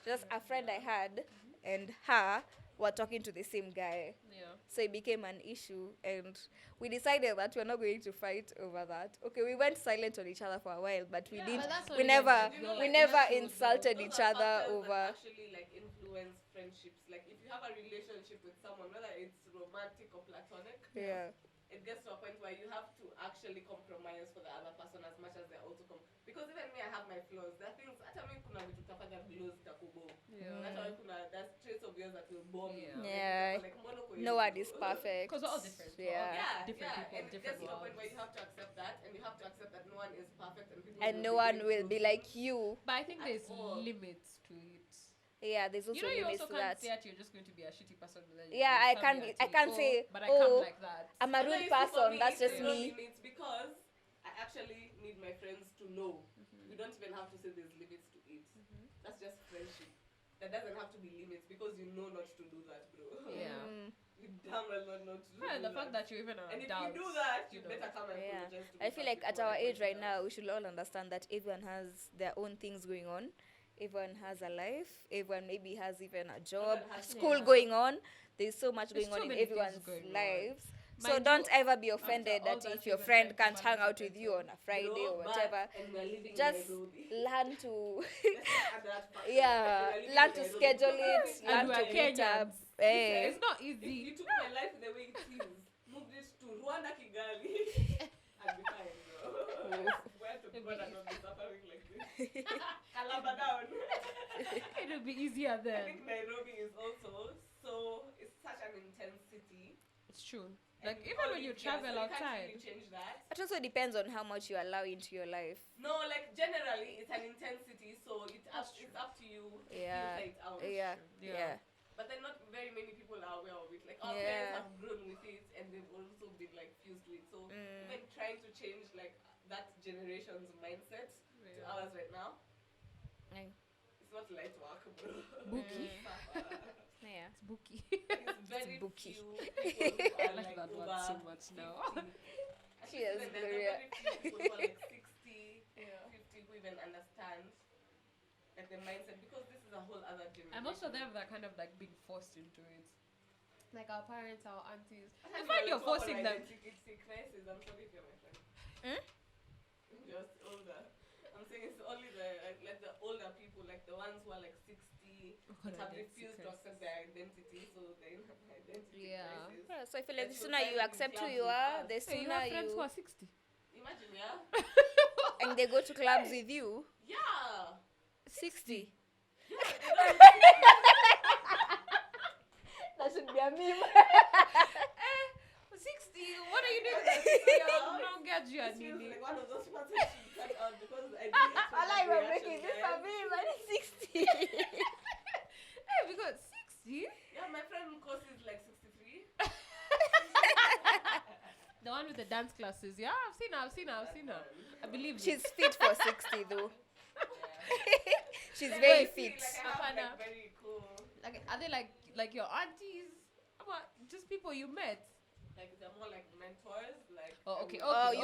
just a friend I had and her were talking to the same guy. Yeah. So it became an issue, and we decided that we're not going to fight over that. Okay, we went silent on each other for a while, but we Yeah, didn't. but that's what We it never, is. You know, we like, never that's what insulted Those each are other factors over. that actually like influence friendships. Like if you have a relationship with someone, whether it's romantic or platonic, Yeah, it gets to a point where you have to actually compromise for the other person as much as they're also because even me, I have my flaws. There are things hata mimi kuna vitu tafanya glows takubo. Yeah. Hata wewe kuna there's traits of yours that will bore me. Yeah. Yeah. Like mbona uko no hivi? one is perfect. Because we're all different. We're all Yeah, different people, and it different gets to a point where worlds. you have to accept that, and you have to accept that no one is perfect, and people And will no be one very will be close. like you. But I think At there's all. limits to it. Yeah, there's also You know, you limits also to can't that. say that you're just going to be a shitty person. And then Yeah, you I can't suddenly be- I actually, can't say, but I oh, come like that. I'm a But rude you see, for person. me, That's there's just no me. limits because I actually need my friends to know. We don't even have to say there's limits to it. That's just friendship. That doesn't have to be limits because you know not to do that, bro. Yeah. Mm, You damn well know not to Yeah, do the fact that you even are and if adults, you do that, you know. better come and Yeah. apologize to I me feel first like at before our I age point right it now, out. we should all understand that everyone has their own things going on. Everyone has a life. Everyone maybe has even a job, Everyone has school Yeah. going on. There's so much There's going so on in many things everyone's going on. lives. So Mind don't you, ever be offended all that that if your even friend trying to can't hang balance out with it you on a Friday Bro, or but- whatever. and we're living Just in Nairobi. learn to Let's not add that factor. yeah, And we're living learn in to Nairobi. schedule it, Because learn And to we're meet up. Kenyans. Eh. It's not if easy. you took my life the way it is, moved it to Rwanda, Kigali, I'd be fine, bro. Where to God and not be suffering like this? Kalaba down. It'll be easier I then. think Nairobi is also it's such an intense city. It's true. And Like we even all when you live together, travel so you can't outside. really change that. It also depends on how much you allow into your life. No, like generally it's an intense city, so it's up to you Yeah. to filter it out. Yeah, Yeah. yeah. But then not very many people are aware of it. Like our Yeah. parents have grown with it and they've also been like fused to it. So even trying to change like that generation's mindset to ours right now, Mm. it's not light work, bro. Bookie. Yeah. It's bookie. It's very bookie. few people who I are like like that over word so much now. 50. Actually, Cheers, even there are Gloria. very few people who are like 60, Yeah. 50 who even understand like the mindset because this is a whole other generation. And most of them are kind of like being forced into it. Like our parents, our aunties. I I find you're forcing them. Identity crisis. I'm sorry if you're my friend. Hmm? I'm just older. I'm saying it's only like the older people, like the ones who are like 60, that have refused to accept their identity, so they're in an identity Yeah. crisis. Yeah, so I feel like That the you'll sooner find you in accept who clubs you with are, us. the So you sooner have friends you who are 60. Imagine, yeah? and they go to clubs with you. Yeah! 60. Yeah, That should be a meme. 60? What are you doing? At 60? Don't get you a it feels nini. like one of those parts that should cut out because I didn't expect I like that we're reaction, making this a guys. meme, and it's 60. Hey, because 60? Yeah, my friend Nkosi is like 63. The one with the dance classes. Yeah, I've seen her. I believe you. She's fit for 60 though. Yeah. She's Like, very honestly, fit. Like, I have Apana. like very cool. Like, are they like your aunties? What? Just people you met? Like they're more like mentors. Like Oh, okay, Oh, okay.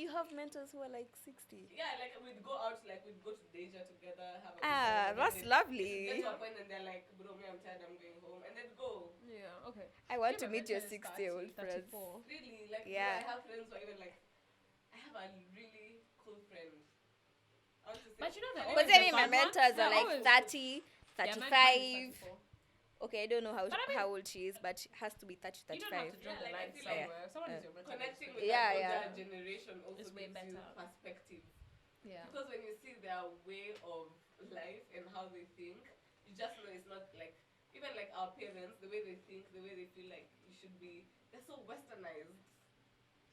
you have mentors who are like 60. Yeah, like we'd go out, like we'd go to Deja together, have a Ah, good time, and that's then lovely. Get to a point and they're like, bro, me, I'm tired, I'm going home, and they'd go. Yeah, okay. I want Yeah, to my meet your mentor is 60-year-old 30, friends. 34. Really, like Yeah. I have friends who are even like, I have a really cool friend. I want to say, But you know they're funny But always then the my bad ones, mentors are they're like always- 30, Yeah, mine is 35. 34. Okay, I don't know But I mean, how old she is, but she has to be 30, you don't have 35. to draw Yeah, the like, I line feel like somewhere. Someone is your mentor. connecting with Yeah, an yeah. older generation also It's way gives you better. perspective. Yeah. Because when you see their way of life and how they think, you just know it's not like, even like our parents, the way they think, the way they feel like you should be, they're so westernized.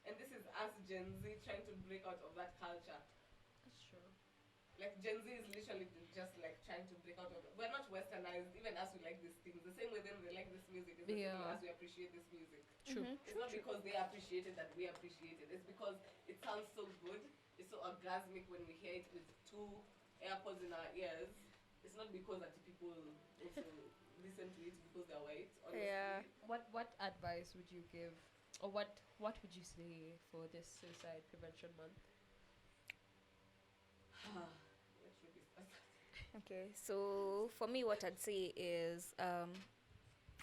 And this is us Gen Z trying to break out of that culture. That's true. Like Gen Z is literally just like trying to break out of. We're not westernized, even as we like these things. The same way them they like this music is the same way Yeah. as we appreciate this music. True. It's not because they appreciate it that we appreciate it. It's because it sounds so good. It's so orgasmic when we hear it with two AirPods in our ears. It's not because that people also listen to it because they're white. Honestly, Yeah. What advice would you give, or what would you say for this suicide prevention month? Let's Ruby start. Okay, so for me, what I'd say is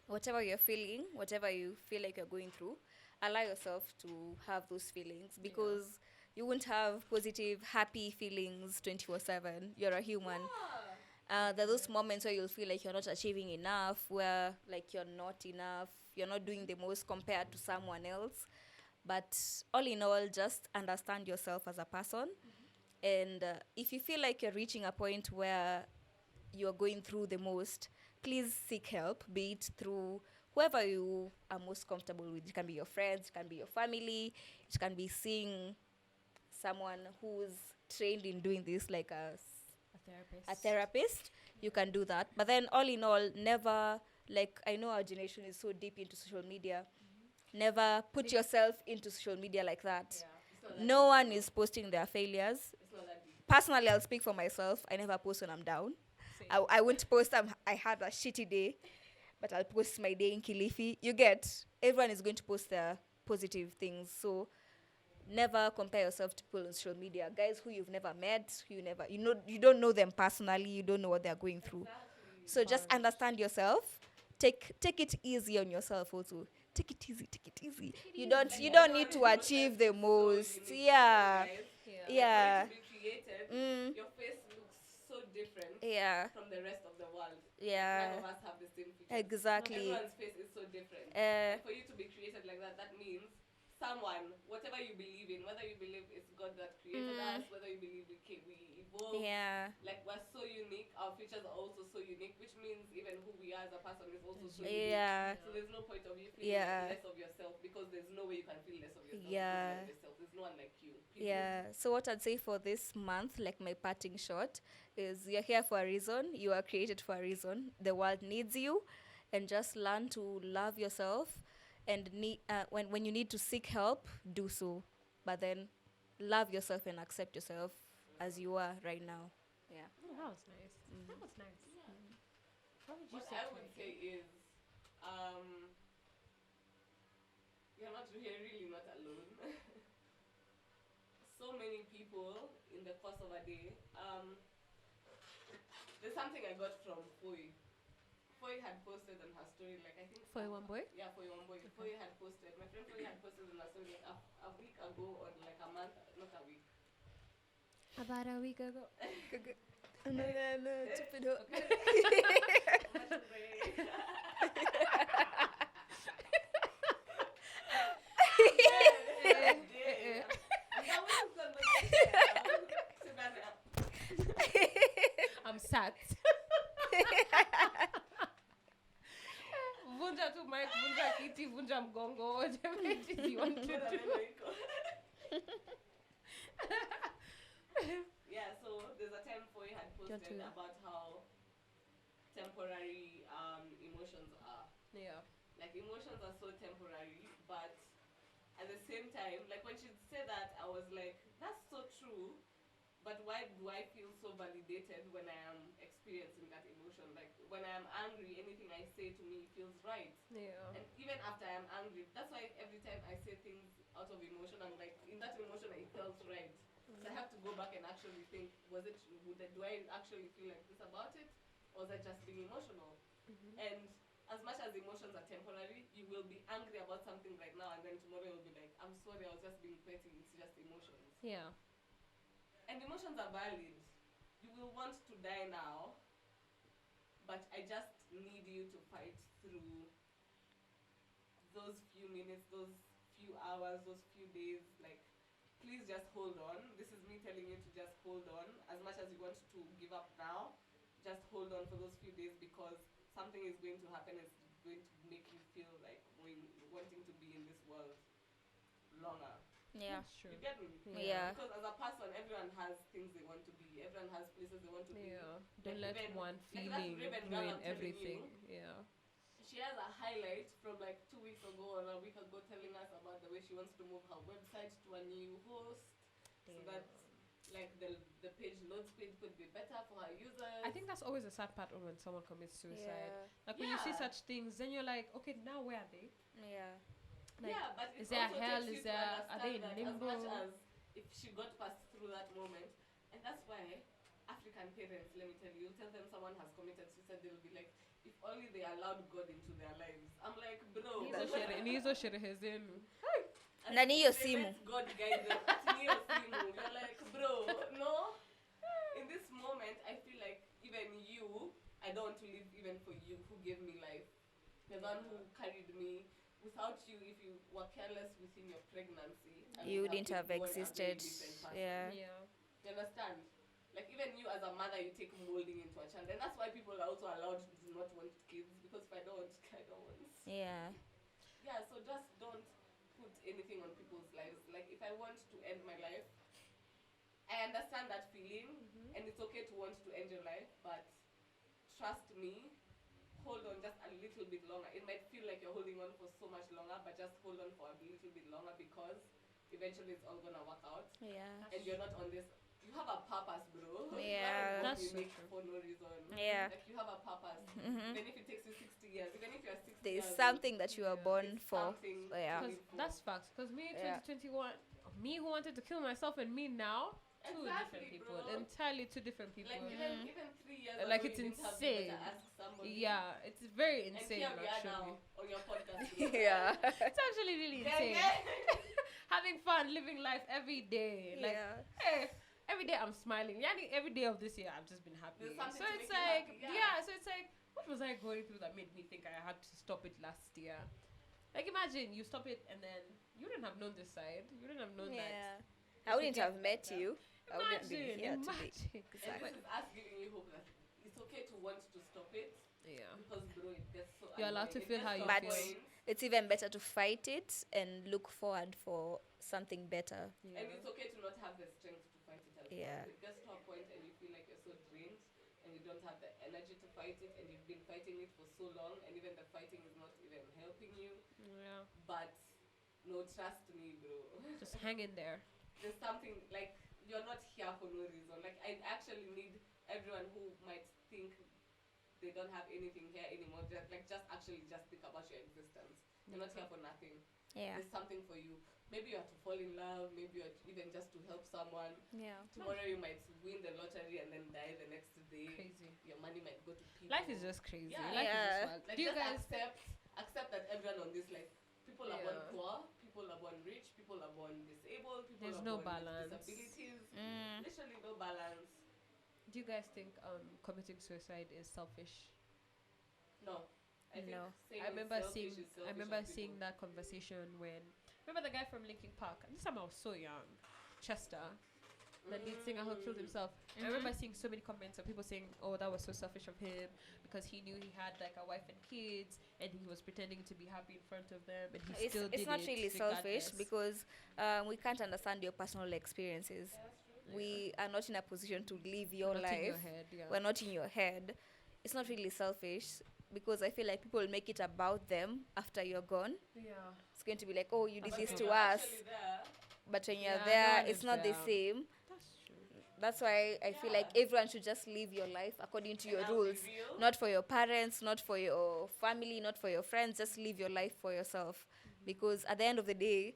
whatever you're feeling, whatever you feel like you're going through, allow yourself to have those feelings because you won't have positive, happy feelings 24/7. You're a human. There are those moments where you'll feel like you're not achieving enough, where like you're not enough, you're not doing the most compared to someone else. But all in all, just understand yourself as a person. And if you feel like you're reaching a point where you're going through the most, please seek help, be it through whoever you are most comfortable with. It can be your friends, it can be your family, it can be seeing someone who's trained in doing this, like A therapist. a therapist. You can do that. But then, all in all, never, like, I know our generation is so deep into social media. Never put yourself into social media like that. Yeah, it's not that No deep, one though. is posting their failures. It's not that deep. Personally, I'll speak for myself. I never post when I'm down. Same. I won't post I had a shitty day, but I'll post my day in Kilifi. You get, everyone is going to post their positive things. So never compare yourself to people on social media. Guys who you've never met, you don't know them personally, you don't know what they're going through. Exactly. So just understand yourself. Take it easy on yourself also. Take it easy, take it easy. You don't need to achieve the most. Yeah. Yeah. Yeah. Like for you to be created, Mm. your face looks so different Yeah. from the rest of the world. Yeah. None of us have the same features. Exactly. Everyone's face is so different. Like for you to be created like that, that means someone, whatever you believe in, whether you believe it's God that created us, whether you believe we evolve, Yeah. like we're so unique, our features are also so unique, which means even who we are as a person is also so unique. Yeah. So there's no point of you feeling Yeah. less of yourself because there's no way you can feel less of yourself Yeah. because you're yourself. There's no one like you. Period. Yeah. So what I'd say for this month, like my parting shot, is you're here for a reason. You are created for a reason. The world needs you, and just learn to love yourself. And when you need to seek help, do so. But then, love yourself and accept yourself as you are right now. Yeah. Oh, that was nice. That was nice. What would you What say? I would say is, you're really not alone. So many people in the course of a day. There's something I got from Foy. Foy had posted on her story, like I think. For one boy? Yeah, for one boy. Foy had posted. My friend Foy had posted on her story like a week ago or like a month, not a week. About a week ago. No, stupido. I'm sad. Vunja tu mic, vunja kiti, vunja mgongo, whatever it is you want to do. Yeah, so there's a time Foy had posted about how temporary emotions are. Yeah. Like emotions are so temporary, but at the same time, like when she said that, I was like, that's so true. But why do I feel so validated when I am experiencing that emotion? Like when I am angry, anything I say to me feels right. Yeah. And even after I am angry, that's why every time I say things out of emotion, I'm like, in that emotion, it felt right. So I have to go back and actually think, do I actually feel like this about it? Or was I just being emotional? And as much as emotions are temporary, you will be angry about something right now, and then tomorrow you'll be like, I'm sorry, I was just being petty, it's just emotions. Yeah. And emotions are valid. You will want to die now, but I just need you to fight through those few minutes, those few hours, those few days. Like, please just hold on. This is me telling you to just hold on. As much as you want to give up now, just hold on for those few days, because something is going to happen. It's going to make you feel like wanting to be in this world longer. Yeah. That's true. You get me? Yeah. Because as a person, everyone has things they want to be. Everyone has places they want to be. Yeah. Don't Like let even- one like that feeling Raven girl ruin I'm telling everything. you. Yeah. She has a highlight from like 2 weeks ago or a week ago telling us about the way she wants to move her website to a new host, so that like the page load speed could be better for her users. I think that's always a sad part of when someone commits suicide. Yeah. Like when you see Yeah. such things, then you're like, okay, now where are they? Yeah. Like, yeah, but it is there also hell? takes Is you there? to Are they in understand that as limbo? much as if she got passed through that moment, and that's why African parents, let me tell you, tell them someone has committed suicide, they'll be like, if only they allowed God into their lives. I'm like, bro. Nizo sherehe zenu. As Na ni hiyo they simu. let God guide them. Ati ni hiyo simu. You're like, bro, no. In this moment, I feel like even you, I don't want to live even for you who gave me life. The one who carried me. Without you, if you were careless within your pregnancy, I You would wouldn't been have born a very existed. different person. Yeah. Yeah. You understand? Like even you as a mother, you take molding into a child, and that's why people are also allowed to not want kids, because if I don't want. Yeah. Yeah, so just don't put anything on people's lives. Like if I want to end my life, I understand that feeling, and it's okay to want to end your life, but trust me, hold on just a little bit longer. It might feel like you're holding on for so much longer, but just hold on for a little bit longer, because eventually it's all gonna work out. Yeah. And you're not on this. You have a purpose, bro. Yeah. That's You so make true. for no reason. Yeah. Like you have a purpose. Mhm. Even if it takes you 60 years, even if you're 60 There's years something that you were Yeah. born it's for. something So, yeah. to Because live for. that's facts. Because me in Yeah. 2021, me who wanted to kill myself and me now, two Exactly, different people. bro. Entirely two different people. Like even 3 years Like, ago, it's you didn't have insane. to ask somebody. Yeah, it's very And insane here we are actually. now on your podcast. bro. Yeah. It's actually really Gang, insane. gang. Having fun, living life every day. Like, Yeah. hey, every day I'm smiling. Yani, every day of this year I've just been happy. There's something So to it's make you like, happy, yeah. so it's like, what was I going through that made me think I had to stop it last year? Like, imagine you stop it and then you wouldn't have known this side. You wouldn't have known that. Yeah. it I wouldn't could have get met better. you. I wouldn't be Imagine, here today. imagine. And Exactly. this is us giving you hope that it's okay to want to stop it, Yeah. because bro, it gets so You're allowed to annoying. It feel gets how to you a But feel. point, it's even better to fight it and look forward for something better. and it's okay to not have the strength to fight it as Yeah. well. It gets to a point and you feel like you're so drained and you don't have the energy to fight it, and you've been fighting it for so long, and even the fighting is not even helping you. Yeah. But no, trust me, bro. Just hang in there. There's something like you're not here for no reason. Like I actually need everyone who might think they don't have anything here anymore. Just actually just think about your existence. You're not here for nothing. Yeah. There's something for you. Maybe you have to fall in love. Maybe you're even just to help someone. Yeah. Tomorrow you might win the lottery and then die the next day. Crazy. Your money might go to people. Life is just crazy. Yeah. Life is Yeah. just wild. like Do you just guys accept that everyone on this people are born Yeah. poor, people are born rich, people are born disabled, people There's are no born balance. with disabilities. Mm. Literally no balance. do you guys think committing suicide is selfish? No. I think No. saying I remember selfish seeing is selfish I remember of people. seeing that conversation when remember the guy from Linkin Park. This time I was so young. Chester, the lead singer who killed himself. I remember seeing so many comments of people saying, "Oh, that was so selfish of him because he knew he had like a wife and kids, and he was pretending to be happy in front of them, and he still did It's not it really selfish regardless." because we can't understand your personal experiences. Yeah, that's true. We are not in a position to live your Not life. in your head, yeah. We're not in your head. It's not really selfish because I feel like people make it about them after you're gone. Yeah. It's going to be like, oh, you did But this when to you're us. actually there, But when you're Yeah, no there, one it's is not the there. same. That's true. That's why I feel like Yeah. everyone should just live your life according to and your I'll be rules. real, Not for your parents, not for your family, not for your friends. Just live your life for yourself. Because at the end of the day,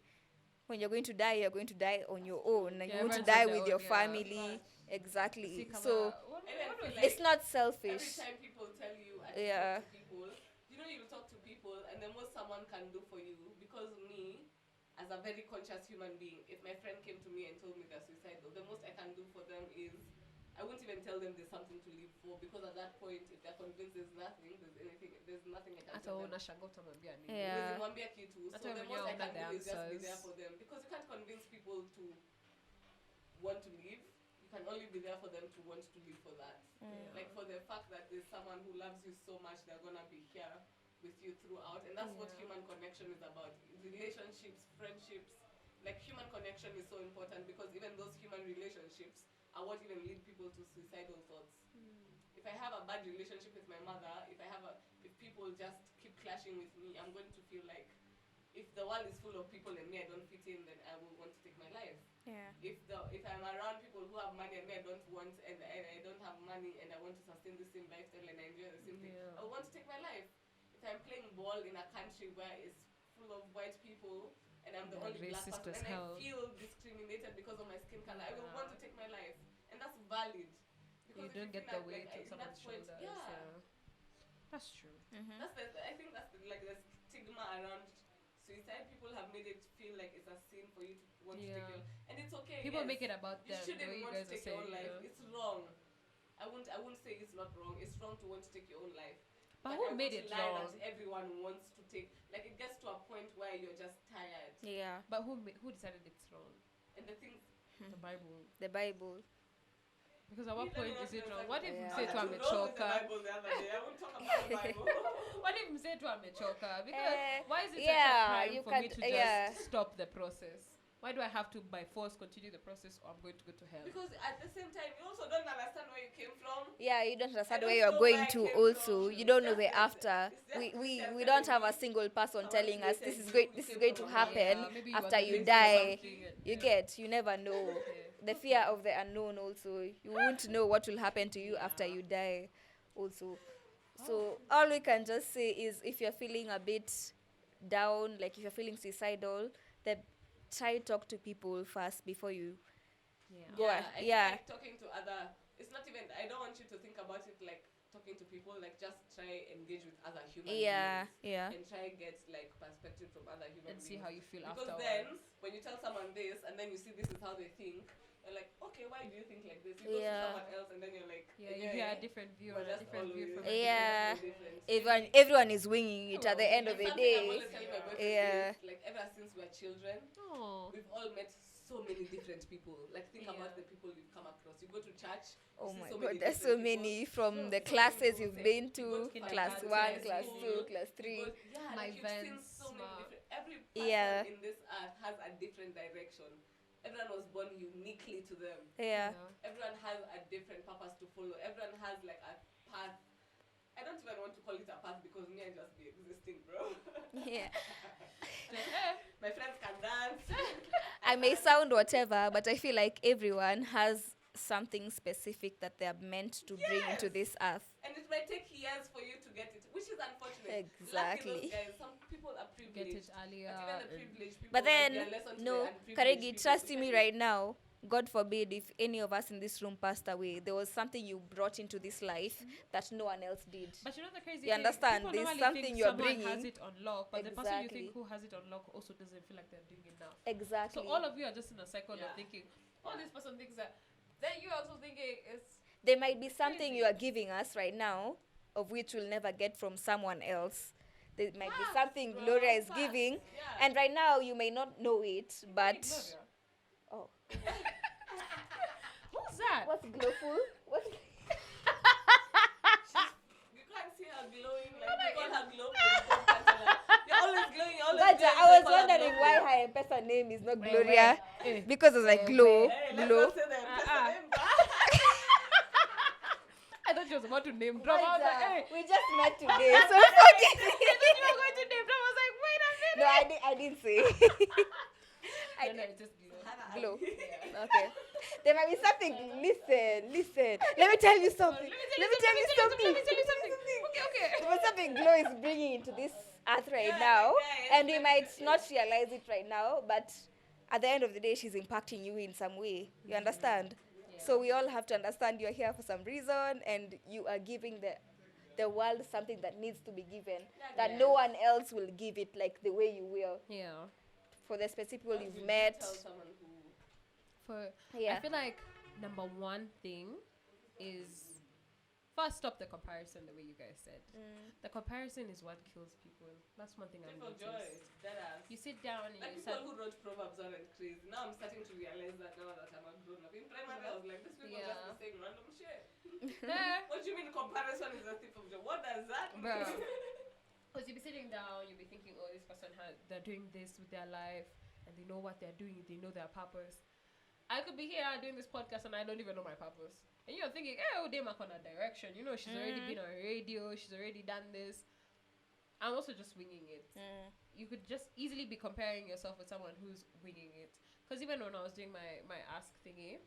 when you're going to die, you're going to die on your own. And Yeah, you're going to everyone's on die their with your own, yeah. family. Exactly. See, come So out. What I was feel it? like it's not every selfish. time people tell you I Yeah. talk to people, you talk to people and the most someone can do for you, because me, as a very conscious human being, if my friend came to me and told me they're suicidal, the most I can do for them is I wouldn't even tell them there's something to live for, because at that point, if they're convinced there's nothing I can tell them. Yeah. Mwambia kitu. So the most I can do is just be there for them, because you can't convince people to want to live. You can only be there for them to want to live for that. Like for the fact that there's someone who loves you so much, they're gonna be here with you throughout, and that's what human connection is about. Relationships, friendships, like human connection is so important, because even those human relationships are what even lead people to suicidal thoughts. If I have a bad relationship with my mother, if people just keep clashing with me, I'm going to feel like, if the world is full of people and me I don't fit in, then I will want to take my life. Yeah. If I'm around people who have money and me I don't want, and I don't have money and I want to sustain the same lifestyle and I enjoy the same thing, I will want to take my life. If I'm playing ball in a country where it's full of white people and I'm the only black person and I feel discriminated because of my skin color, I will want to take my life. And that's valid. Because you don't get the weight on someone's shoulders. That's true. I think that's the stigma around suicide. People have made it feel like it's a sin for you to want to take your life. And it's okay. People make it about them. You shouldn't want to take your own life. Yeah. It's wrong. I wouldn't say it's not wrong. It's wrong to want to take your own life. But who made it wrong? That everyone wants to take. Like, it gets to a point where you're just tired. Yeah. But who decided it's wrong? And the thing, the Bible. The Bible. Because at what point is it wrong? What if you Yeah. say to a mechoka? I won't talk about the Bible. What if you say to a mechoka? Because why is it such a yeah, crime you for can- me to yeah. just stop the process? Why do I have to by force continue the process, or I'm going to go to hell? Because at the same time, you also don't understand where you came from. Yeah, you don't understand I where don't you're know going where I to came also. from. You don't know It's the just after. it's just We them don't have telling a single person someone telling us created this is you, going you this is came going to from a happen maybe you after are you doing die. something You get, you never know. The fear of the unknown also. You won't know what will happen to you after you die also. So all we can just say is, if you're feeling a bit down, like if you're feeling suicidal, then try to talk to people first before you go. I feel Yeah. like talking to other. It's not even. I don't want you to think about it like talking to people. Like, just try engage with other human Yeah, beings. yeah. And try get like perspective from other human And beings. see how you feel Because afterwards. then, when you tell someone this and then you see this is how they think, you're like, okay, why do you think like this? You go to someone else and then you're like, you hear a different view, we're or a just different view from Yeah. different. Everyone is winging it at the end of the Something I'm day. always telling my boyfriend Yeah. is, like, ever since we're children, we've all met so many different people. Like, think about the people you've come across. You go to church. Oh you see my so God, many there's so different people. many from the So classes many you've people. been You go to, find class out, 1, yes, class school, 2, class 3. you go, My like, you've seen events, so many different. Every person Yeah. in this earth has a different direction. Everyone was born uniquely to them. Yeah. Everyone has a different purpose to follow. Everyone has like a path. I don't even want to call it a path, because me, I just be existing, bro. Yeah. My friends can dance. I may sound whatever, but I feel like everyone has something specific that they are meant to bring into this earth. And it might take years for you to get it, which is unfortunate. Exactly. Lucky those guys, some people are privileged. Get it earlier. But even the privileged people, But then, might be a lesson to no, the unprivileged Karegi, people, trusting me especially- right now, God forbid if any of us in this room passed away, there was something you brought into this life that no one else did. But you know the crazy You thing? understand? People There's normally something think you're someone bringing. has it on lock, but the person you Exactly. think who has it on lock also doesn't feel like they're doing enough. Exactly. So all of you are just in a cycle Yeah. of thinking, oh, this person thinks that. Then you also thinking it's There might be something crazy. you are giving us right now, of which we'll never get from someone else. There might be Facts, something bro, Gloria is facts. giving, Yeah. and right now you may not know it, but Gloria. oh, Who's that? what's glowful? What's You can't see her glowing, like, you call her glow. You're always glowing, you're always But glowing, I so was call her wondering glow. why her M-Pesa name is not Wait, Gloria, wait. because it was like glow, Hey, let's glow. not say the M-Pesa name, bro. I thought you was about to name drop. I was like, hey. We just met today, so I thought you were going to name drop. I was like, wait a minute. no, I didn't say. I No, did it's just glow. glow. Okay. There might be something. Listen. Let me tell you something. Let me tell you something. Okay. There was something Glow is bringing into this earth right now, and we might not realize it right now, but at the end of the day, she's impacting you in some way. You understand? So we all have to understand you're here for some reason, and you are giving the world something that needs to be given, that no one else will give it like the way you will. Yeah. For the specific people you've met. Tell someone who I Yeah. feel like number one thing is first stop the comparison. The way you guys said, the comparison is what kills people. That's one thing I've People noticed. joy. That ass. You sit down and Like you people start. who wrote proverbs aren't crazy. Now I'm starting to realize that now that I'm a grown up. In primary, I was like, these people just Yeah. be saying random shit. Eh, What do you mean comparison is a thief of joy? What does that mean? bro. Because you'll be sitting down, you'll be thinking, oh, this person they're doing this with their life, and they know what they're doing, they know their purpose. I could be here doing this podcast and I don't even know my purpose. And you're thinking, oh, they mark on a direction. You know, she's already been on radio, she's already done this. I'm also just winging it. You could just easily be comparing yourself with someone who's winging it. Because even when I was doing my ask thingy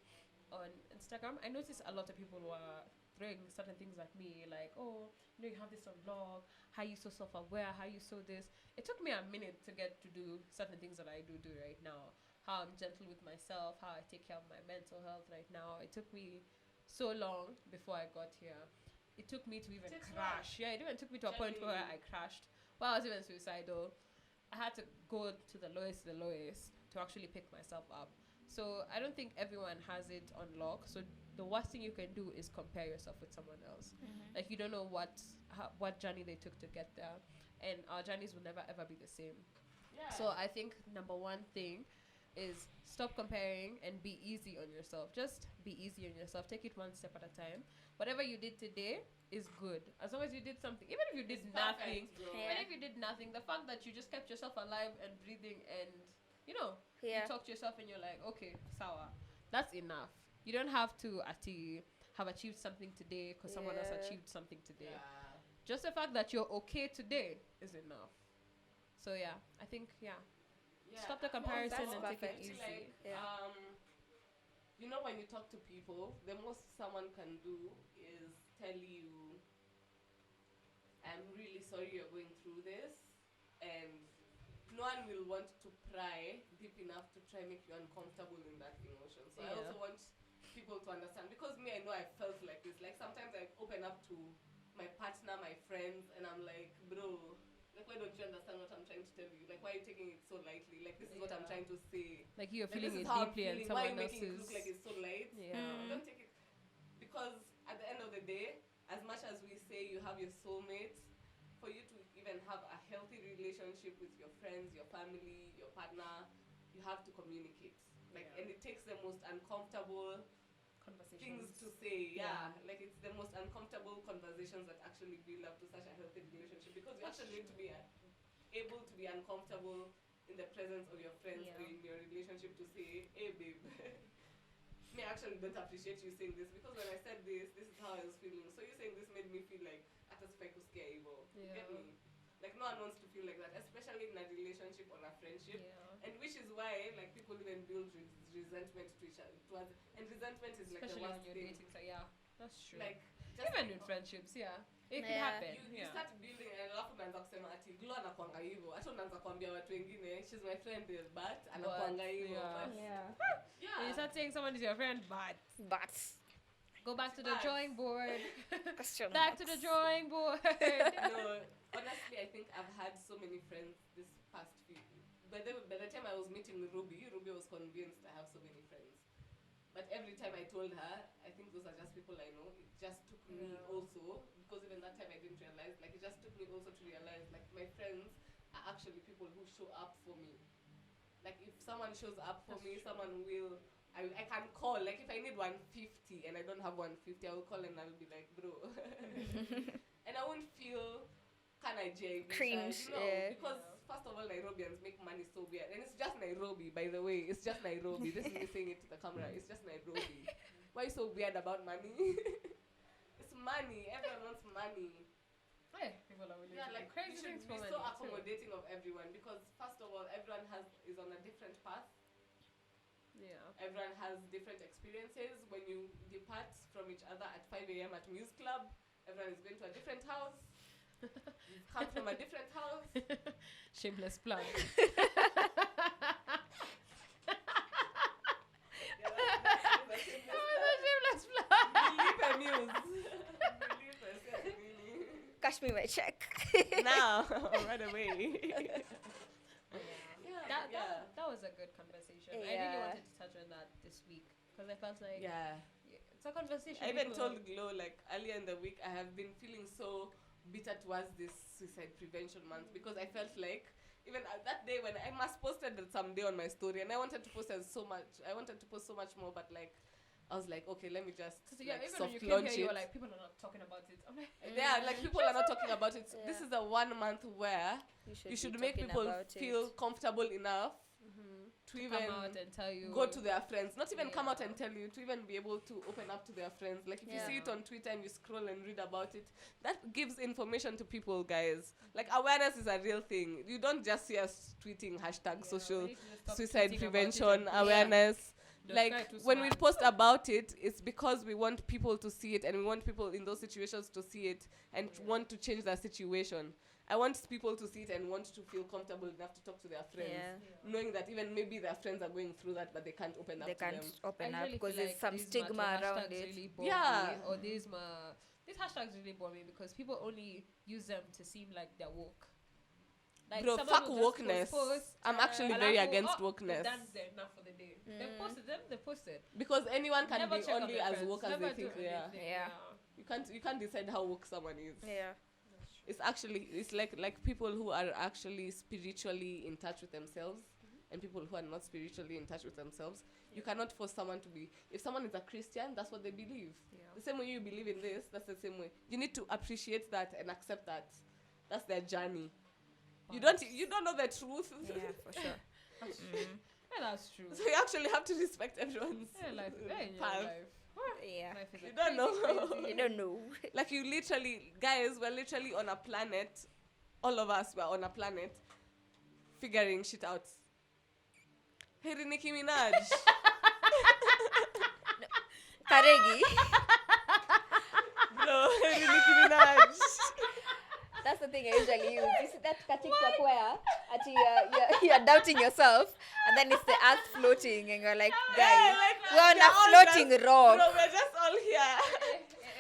on Instagram, I noticed a lot of people were throwing certain things at me, like, oh, you know, you have this on vlog, how you so self-aware, how you so this. It took me a minute to get to do certain things that I do right now. How I'm gentle with myself, how I take care of my mental health right now. It took me so long before I got here. It took me to even crash. Yeah, it even took me to a point where I crashed. Well, I was even suicidal. I had to go to the lowest to actually pick myself up. So I don't think everyone has it on lock. So the worst thing you can do is compare yourself with someone else. Like, you don't know what journey they took to get there, and our journeys will never ever be the same. Yeah. So I think number one thing is stop comparing and be easy on yourself. Just be easy on yourself. Take it one step at a time. Whatever you did today is good. As long as you did something, even if you did nothing, even if you did nothing, the fact that you just kept yourself alive and breathing, and you know, you talk to yourself and you're like, okay, sour, that's enough. You don't have to have achieved something today because someone else achieved something today. Just the fact that you're okay today is enough. So yeah, I think stop the comparison and take it easy. Like, you know, when you talk to people, the most someone can do is tell you, I'm really sorry you're going through this, and no one will want to pry deep enough to try make you uncomfortable in that emotion. So I also want people to understand, because me, I know I felt like this. Like, sometimes I open up to my partner, my friends, and I'm like, bro, like, why don't you understand what I'm trying to tell you? Like, why are you taking it so lightly? Like, this is what I'm trying to say. Like, you're Like, feeling this it is how I'm deeply and feeling. someone Why are you else making it is... look like it's so light? Don't take it. Because at the end of the day, as much as we say you have your soulmate, for you to even have a healthy relationship with your friends, your family, your partner, you have to communicate. Like, and it takes the most uncomfortable things to say. Like, it's the most uncomfortable conversations that actually build up to such a healthy relationship, because you actually need to be able to be uncomfortable in the presence of your friends or in your relationship to say, hey babe, me I actually don't appreciate you saying this, because when I said this is how I was feeling. So you saying this made me feel like as if I could scare you. You get me? Like, no one wants to feel like that, especially in a relationship or a friendship. And which is why, like, people even build resentment to each other. And resentment is like especially the worst when you're thing. dating. So that's true. Like, even in friendships, it could happen. You start building, and alafu unaanza kusema ati Glo anakuanga hivyo. Hata unaanza kuambia watu wengine, she's my friend but anakuanga hivyo. And you start saying someone is your friend, but go back to the drawing board. Back to the drawing board. No, honestly, I think I've had so many friends this past few. By the time I was meeting Ruby was convinced I have so many friends. But every time I told her, I think those are just people I know. It just took me also, because even that time I didn't realize, like, it just took me also to realize, like, my friends are actually people who show up for me. Like, if someone shows up for me, someone will, I can call. Like, if I need 150 and I don't have 150, I will call and I'll be like, bro. And I won't feel cringe, because first of all, Nairobians make money so weird, and it's just Nairobi, by the way. It's just Nairobi. This is me saying it to the camera. It's just Nairobi. Why are you so weird about money? It's money. Everyone wants money. Hey, people are really Like, crazy you should things be for so money accommodating of everyone, because first of all, everyone is on a different path. Everyone has different experiences. When you depart from each other at 5 a.m. at Muse Club, everyone is going to a different house. You've come from a different house. Shameless plug. Shameless plug. Cash me my check. Now, right away. That was a good conversation. I really wanted to touch on that this week, because I felt like a conversation. I even people told Glow, like, earlier in the week, I have been feeling so bitter towards this suicide prevention month because I felt like, even that day when I must posted it someday on my story, and I wanted to post so much more, but like, I was like, okay, let me just like even when soft you came launch here, you it. were like, people are not talking about it. I'm like, Yeah, like people are not talking about it. Yeah. This is the 1 month where you should be make talking people about feel it. comfortable enough to even come out and tell you. go to their friends, not even come out Yeah. and tell you, to even be able to open up to their friends. Like if you see it on Twitter and you scroll and read about it, that gives information to people, guys. Like awareness is a real thing. You don't just see us tweeting hashtag social we need to just stop suicide tweeting about it prevention and push awareness. Don't try Like to when we smile. post about it, it's because we want people to see it and we want people in those situations to see it and want to change their situation. I want people to see it and want to feel comfortable enough to talk to their friends, knowing that even maybe their friends are going through that, but they can't open They up can't to them. open I up really because feel there's like some these stigma around hashtags it. really bore Yeah. me, or these hashtags really bore me because people only use them to seem like they're woke. Like Bro, someone fuck will just wokeness. post, I'm actually very against wokeness. That's there enough for the day. They posted them. They posted. Because anyone can Never be check on only their as friends. woke as Never they do think they are. anything, Yeah. You can't decide how woke someone is. Yeah. It's like people who are actually spiritually in touch with themselves and people who are not spiritually in touch with themselves. You cannot force someone to be. If someone is a Christian, that's what they believe. Yeah. The same way you believe in this, that's the same way. You need to appreciate that and accept that. That's their journey. You don't know the truth. Yeah, for sure. Yeah, that's true. So you actually have to respect everyone's Life. path. Yeah. Life is You a don't know. You don't know. Like you literally, guys, we're literally on a planet. All of us were on a planet figuring shit out. Hey, Nicki Minaj. Karegi. Bro, hey, Nicki Minaj. That's the thing I usually use. You see that TikTok where you're doubting yourself, and then it's the earth floating, and you're like, guys, we're on a floating rock. Bro, we're just all here.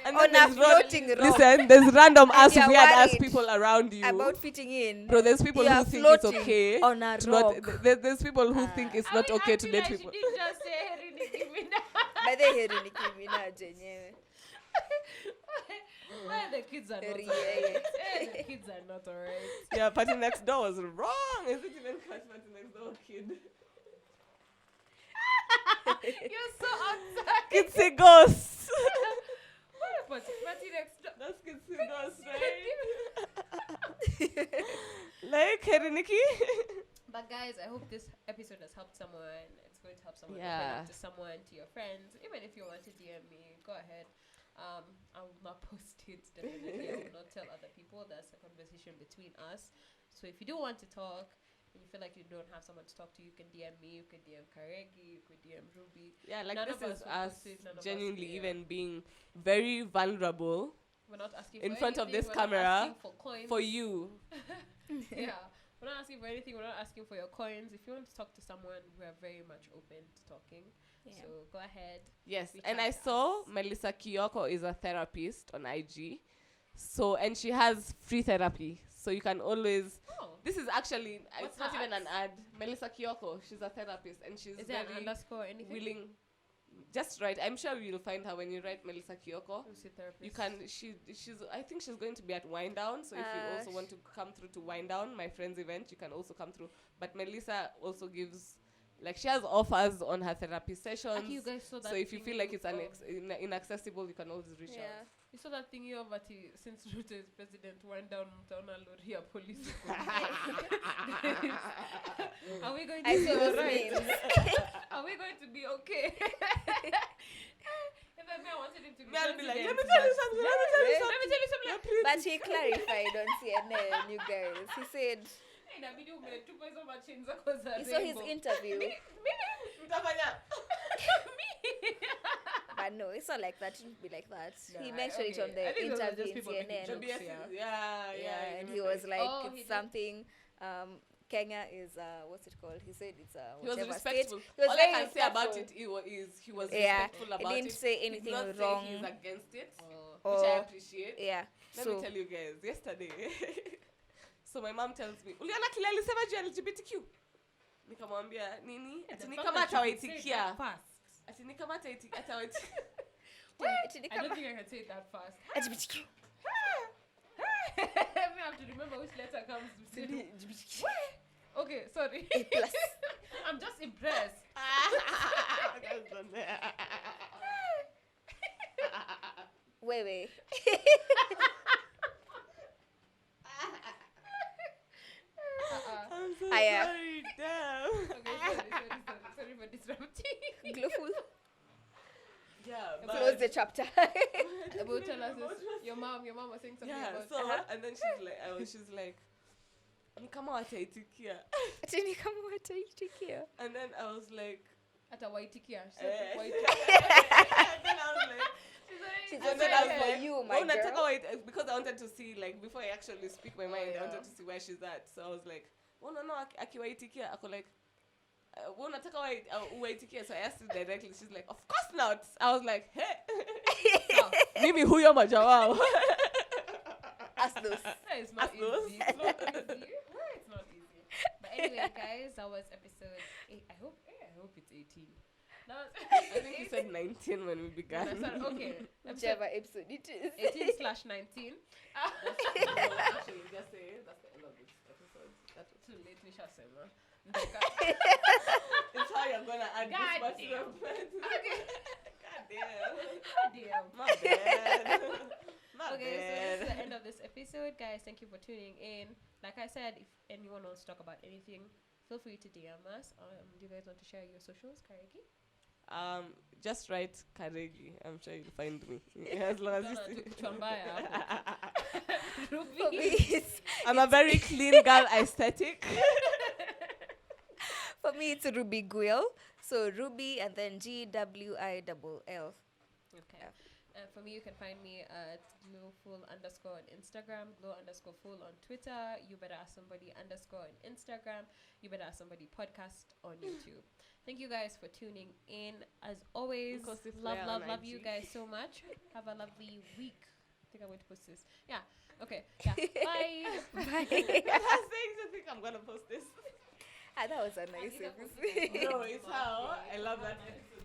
And On then a there's floating rock. Listen, there's random ass you're weird ass worried people around you. About fitting in. Bro, there's people You who are think it's floating okay on a to not. rock. There's people who think it's not okay to date people. She did just say, hey, Nicki Minaj. By the way, Nicki Minaj, yenyewe. The kids are not Yeah. alright. The kids are not alright. Yeah, Party Next Door was wrong. Is it even Party Next Door kid? You're so outside. Kitsy Ghost. But next door. That's Kitsy Ghost, right? Like, hey, Nikki. But guys, I hope this episode has helped someone. It's going to help someone. Yeah. Open up to someone, to your friends. Even if you want to DM me, go ahead. I will not post it. Definitely, I will not tell other people. That's a conversation between us. So if you do want to talk and you feel like you don't have someone to talk to, you can DM me. You can DM Karegi. You could DM Ruby. Yeah, like None this of is will us post it, none of us genuinely will, even being very vulnerable We're not asking in for front of anything, this we're not camera asking for coins. for you. Yeah. We're not asking for anything. We're not asking for your coins. If you want to talk to someone, we are very much open to talking. Yeah. So go ahead. Yes, Reach and out I to saw us. Melissa Kiyoko is a therapist on IG. So, and she has free therapy. So you can always, Oh. this is actually, What's it's not her even an ad. Melissa Kiyoko, she's a therapist and she's Is there an very underscore or anything? willing. Just write, I'm sure you'll find her when you write Melissa Kiyoko. Who's your therapist? You can, she's, I think she's going to be at Wind Down. So if you also want to come through to Wind Down, my friend's event, you can also come through. But Melissa also gives, like she has offers on her therapy sessions. Actually, you guys saw that So if you feel thingy like it's of- inaccessible, you can always reach Yeah. out. You saw that thingy of since Ruto is president, went down Mtaona Loria police. Are we going to I be saw those alright? memes. Are we going to be okay? If I wanted him to be I'll be like, president, let me tell you but- something, let me tell you Let something. me tell you something. Yeah, please. But he clarified on CNN, you guys. He said, Inabidi umetupa hizo machini zako za he saw his rainbow. interview. Mtafanya. But no, it's not like that. It shouldn't be like that. No, He mentioned it on I the think those are interview just in people making CNN. The jokes. BS Yeah. Yeah, and he remember. was like, Oh, he it's did. something. Kenya is what's it called? He said it's He was whatever respectful. state. He was All I very can say about respectful. it he was Yeah, respectful about he didn't it. say He did anything not wrong. say he's against it, Oh. which I Or appreciate. yeah. Let So me tell you guys, yesterday, so my mom tells me, uliona kile alisema juu ya LGBTQ? Nikamwambia, nini? Ati The ni fact kama that you could say atawaitikia. that fast. Ati ni kama atawaitikia. I don't think I can say it that fast. I have to remember which letter comes before. Okay, sorry. A plus. I'm just impressed. Wait. I'm so Aya. sorry, damn. Okay, sorry for disrupting. Glowful. Yeah, Close the chapter. About tell us this. Your mom was saying something yeah, about. so and then she's like, come on, Taitikia. And then I was like, At a Waitikia. She eh. said white. And then I was like, She's and also then I was like for like, you, my girl. because I wanted to see, like, before I actually speak my mind, I wanted to see where she's at. So I was like, no, akiwaitikia. Ako like, unataka uwaitikia. So I asked her directly. She's like, of course not. I was like, hey. Mimi huyo majawao. Ask those. That is not easy. It's not easy. It's not easy. But anyway, guys, that was episode 8. I hope it's 18. That was I think you said 19 when we began. Okay. Whichever episode it is. 18/19. Actually, just say that's the end of this episode. That's too late. We shall say, man. It's how you're gonna add God this much to the damn. point. Okay. God damn. Damn. My bad. My Okay, so this bad. is the end of this episode, guys. Thank you for tuning in. Like I said, if anyone wants to talk about anything, feel free to DM us. Do you guys want to share your socials, Karegi? Just write Karegi. I'm sure you'll find me. As long as you see. Ruby. I'm a very clean girl aesthetic. For me, it's Ruby Gwill. So Ruby and then GWILL. Okay. For me, you can find me at glowful_ on Instagram, glow_full on Twitter, you better ask somebody _ on Instagram, you better ask somebody podcast on YouTube. Thank you guys for tuning in. As always, love you guys so much. Have a lovely week. I think I'm going to post this. Yeah. Okay. Yeah. Bye. I was saying to think I'm gonna post this. That was a nice episode. No, it's how I love that episode.